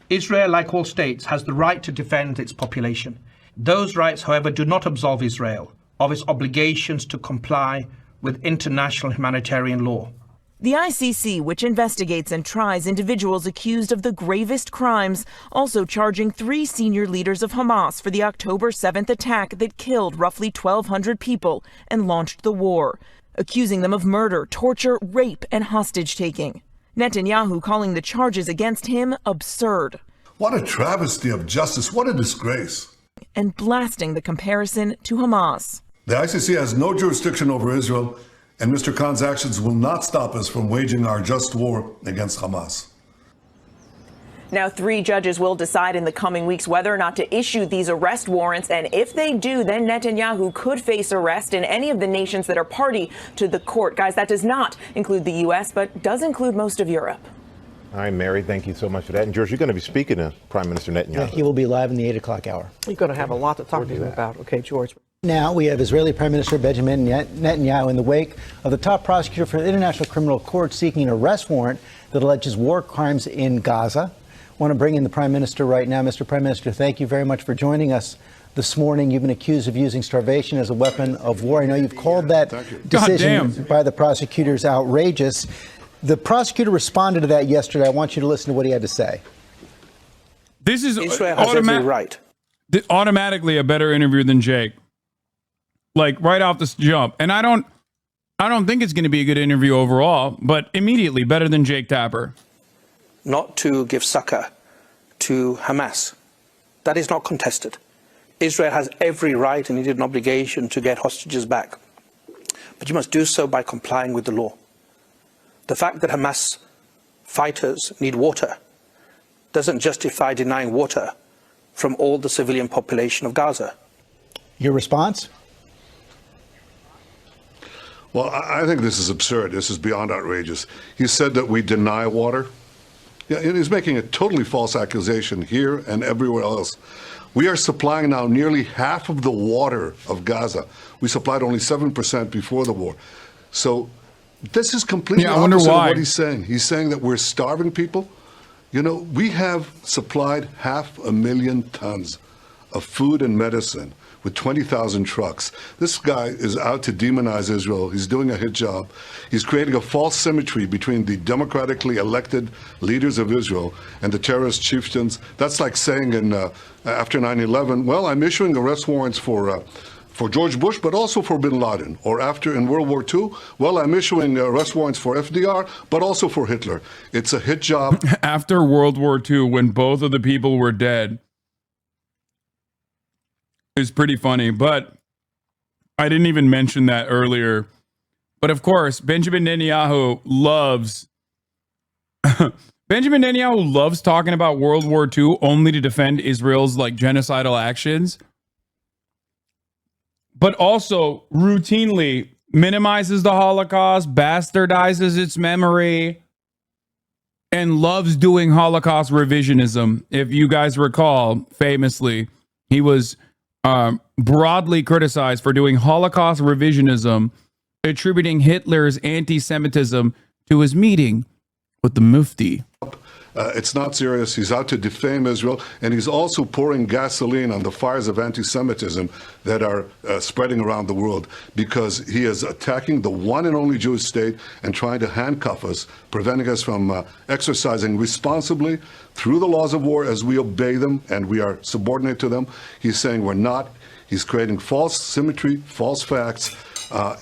Israel, like all states, has the right to defend its population. Those rights, however, do not absolve Israel of its obligations to comply with international humanitarian law. The ICC, which investigates and tries individuals accused of the gravest crimes, also charging 3 senior leaders of Hamas for the October 7th attack that killed roughly 1,200 people and launched the war, accusing them of murder, torture, rape, and hostage-taking. Netanyahu calling the charges against him absurd. What a travesty of justice. What a disgrace. And blasting the comparison to Hamas. The ICC has no jurisdiction over Israel, and Mr. Khan's actions will not stop us from waging our just war against Hamas. Now, 3 judges will decide in the coming weeks whether or not to issue these arrest warrants. And if they do, then Netanyahu could face arrest in any of the nations that are party to the court. Guys, that does not include the U.S., but does include most of Europe. All right, Mary, thank you so much for that. And George, you're going to be speaking to Prime Minister Netanyahu. Yeah, he will be live in the 8 o'clock hour. You're going to have a lot to talk to him about. Okay, George. Now we have Israeli Prime Minister Benjamin Netanyahu in the wake of the top prosecutor for the International Criminal Court seeking an arrest warrant that alleges war crimes in Gaza. I want to bring in the Prime Minister right now. Mr. Prime Minister, thank you very much for joining us this morning. You've been accused of using starvation as a weapon of war. I know you've called that decision by the prosecutors outrageous. The prosecutor responded to that yesterday. I want you to listen to what he had to say. This is Israel has every right. Automatically a better interview than Jake. Like right off the jump. And I don't think it's going to be a good interview overall, but immediately better than Jake Tapper. Not to give succor to Hamas. That is not contested. Israel has every right and indeed an obligation to get hostages back. But you must do so by complying with the law. The fact that Hamas fighters need water doesn't justify denying water from all the civilian population of Gaza. Your response? Well, I think this is absurd. This is beyond outrageous. He said that we deny water. Yeah, he's making a totally false accusation here and everywhere else. We are supplying now nearly half of the water of Gaza. We supplied only 7% before the war. So this is completely opposite of what he's saying. He's saying that we're starving people. You know, we have supplied 500,000 tons of food and medicine with 20,000 trucks. This guy is out to demonize Israel. He's doing a hit job. He's creating a false symmetry between the democratically elected leaders of Israel and the terrorist chieftains. That's like saying after 9/11, well, I'm issuing arrest warrants for George Bush, but also for bin Laden. Or after in World War II, well, I'm issuing arrest warrants for FDR, but also for Hitler. It's a hit job. After World War II, when both of the people were dead, is pretty funny, but I didn't even mention that earlier. But of course, Benjamin Netanyahu loves talking about World War II only to defend Israel's like genocidal actions, but also routinely minimizes the Holocaust, bastardizes its memory, and loves doing Holocaust revisionism. If you guys recall, famously, he was broadly criticized for doing Holocaust revisionism, attributing Hitler's anti-Semitism to his meeting with the Mufti. It's not serious. He's out to defame Israel, and he's also pouring gasoline on the fires of anti-Semitism that are spreading around the world, because he is attacking the one and only Jewish state and trying to handcuff us, preventing us from exercising responsibly through the laws of war as we obey them and we are subordinate to them. He's saying we're not. He's creating false symmetry, false facts,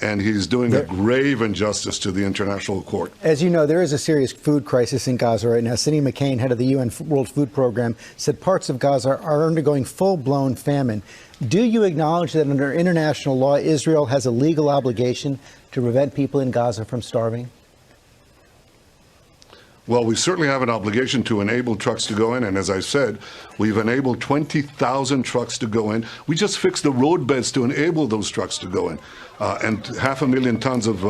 and he's doing a grave injustice to the international court. As you know, there is a serious food crisis in Gaza right now. Cindy McCain, head of the UN World Food Program, said parts of Gaza are undergoing full-blown famine. Do you acknowledge that under international law, Israel has a legal obligation to prevent people in Gaza from starving? Well, we certainly have an obligation to enable trucks to go in. And as I said, we've enabled 20,000 trucks to go in. We just fixed the roadbeds to enable those trucks to go in. And 500,000 tons of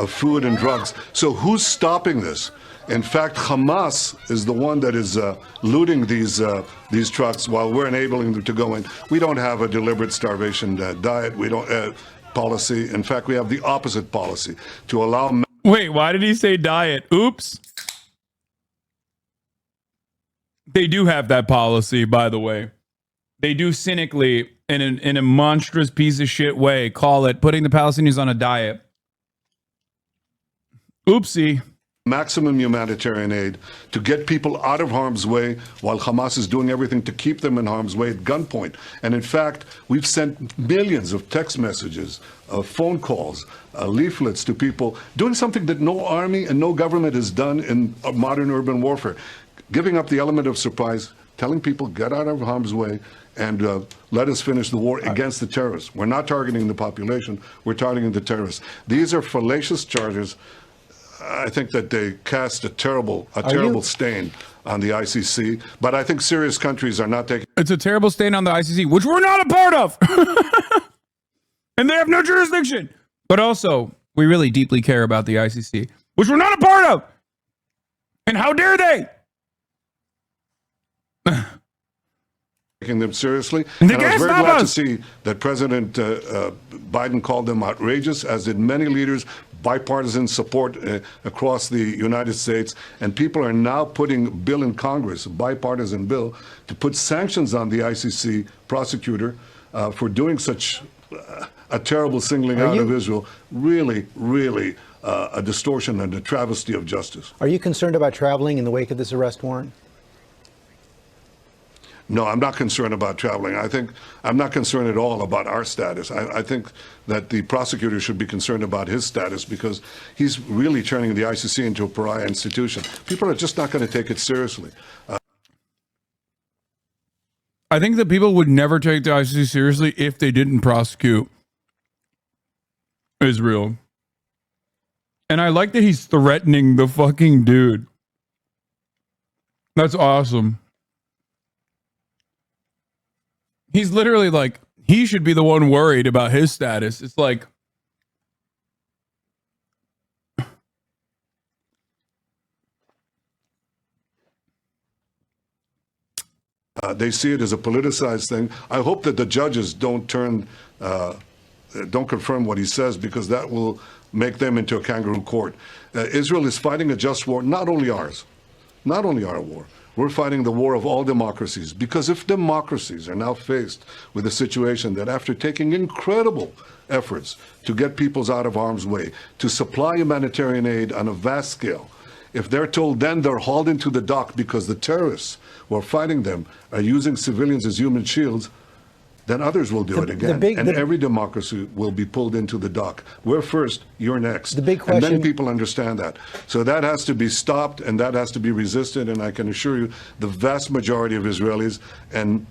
food and drugs. So who's stopping this? In fact, Hamas is the one that is looting these trucks while we're enabling them to go in. We don't have a deliberate starvation diet. We don't policy. In fact, we have the opposite policy to allow. Wait, why did he say diet? Oops. They do have that policy, by the way. They do cynically, in a monstrous piece of shit way, call it putting the Palestinians on a diet. Oopsie. maximum humanitarian aid to get people out of harm's way while Hamas is doing everything to keep them in harm's way at gunpoint. And in fact, we've sent millions of text messages, phone calls, leaflets to people, doing something that no army and no government has done in modern urban warfare, giving up the element of surprise, telling people get out of harm's way and let us finish the war against the terrorists. We're not targeting the population, we're targeting the terrorists. These are fallacious charges. I think that they cast a terrible stain on the ICC, but I think serious countries are not taking. It's a terrible stain on the ICC, which we're not a part of. And they have no jurisdiction. But also, we really deeply care about the ICC, which we're not a part of. And how dare they? Taking them seriously. And I was very glad to see that President Biden called them outrageous, as did many leaders, bipartisan support across the United States. And people are now putting a bill in Congress, a bipartisan bill, to put sanctions on the ICC prosecutor for doing such a terrible singling out of Israel. Really, really a distortion and a travesty of justice. Are you concerned about traveling in the wake of this arrest warrant? No, I'm not concerned about traveling. I'm not concerned at all about our status. I think that the prosecutor should be concerned about his status, because he's really turning the ICC into a pariah institution. People are just not going to take it seriously. I think that people would never take the ICC seriously if they didn't prosecute Israel. And I like that he's threatening the fucking dude. That's awesome. He's literally like, he should be the one worried about his status. It's like, they see it as a politicized thing. I hope that the judges don't confirm what he says, because that will make them into a kangaroo court. Israel is fighting a just war, not only ours, not only our war. We're fighting the war of all democracies, because if democracies are now faced with a situation that, after taking incredible efforts to get peoples out of harm's way, to supply humanitarian aid on a vast scale, if they're told then they're hauled into the dock because the terrorists who are fighting them are using civilians as human shields, then others will do it again. And every democracy will be pulled into the dock. We're first, you're next. The big question, and many people understand that. So that has to be stopped, and that has to be resisted. And I can assure you, the vast majority of Israelis and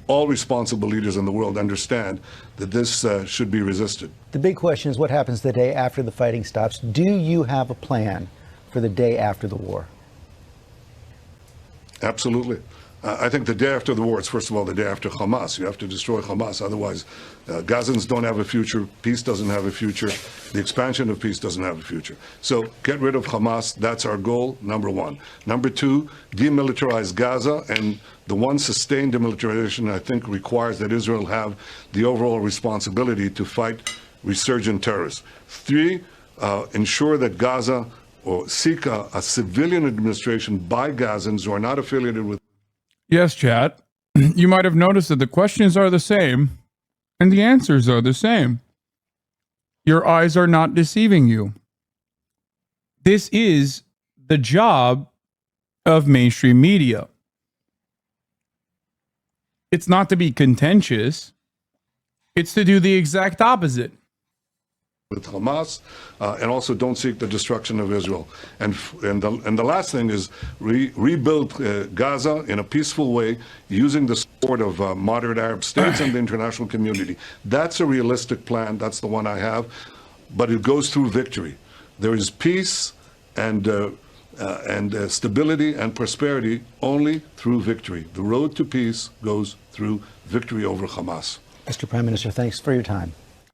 all responsible leaders in the world understand that this should be resisted. The big question is what happens the day after the fighting stops. Do you have a plan for the day after the war? Absolutely. I think the day after the war, it's first of all the day after Hamas. You have to destroy Hamas. Otherwise, Gazans don't have a future. Peace doesn't have a future. The expansion of peace doesn't have a future. So get rid of Hamas. That's our goal, number one. Number two, demilitarize Gaza. And the one sustained demilitarization, I think, requires that Israel have the overall responsibility to fight resurgent terrorists. Three, ensure that Gaza, or seek a civilian administration by Gazans who are not affiliated with. yes, chat. You might have noticed that the questions are the same and the answers are the same. Your eyes are not deceiving you. This is the job of mainstream media. It's not to be contentious. It's to do the exact opposite. With Hamas, and also don't seek the destruction of Israel. And the last thing is rebuild Gaza in a peaceful way, using the support of moderate Arab states and the international community. That's a realistic plan. That's the one I have, but it goes through victory. There is peace and stability and prosperity only through victory. The road to peace goes through victory over Hamas. Mr. Prime Minister, thanks for your time.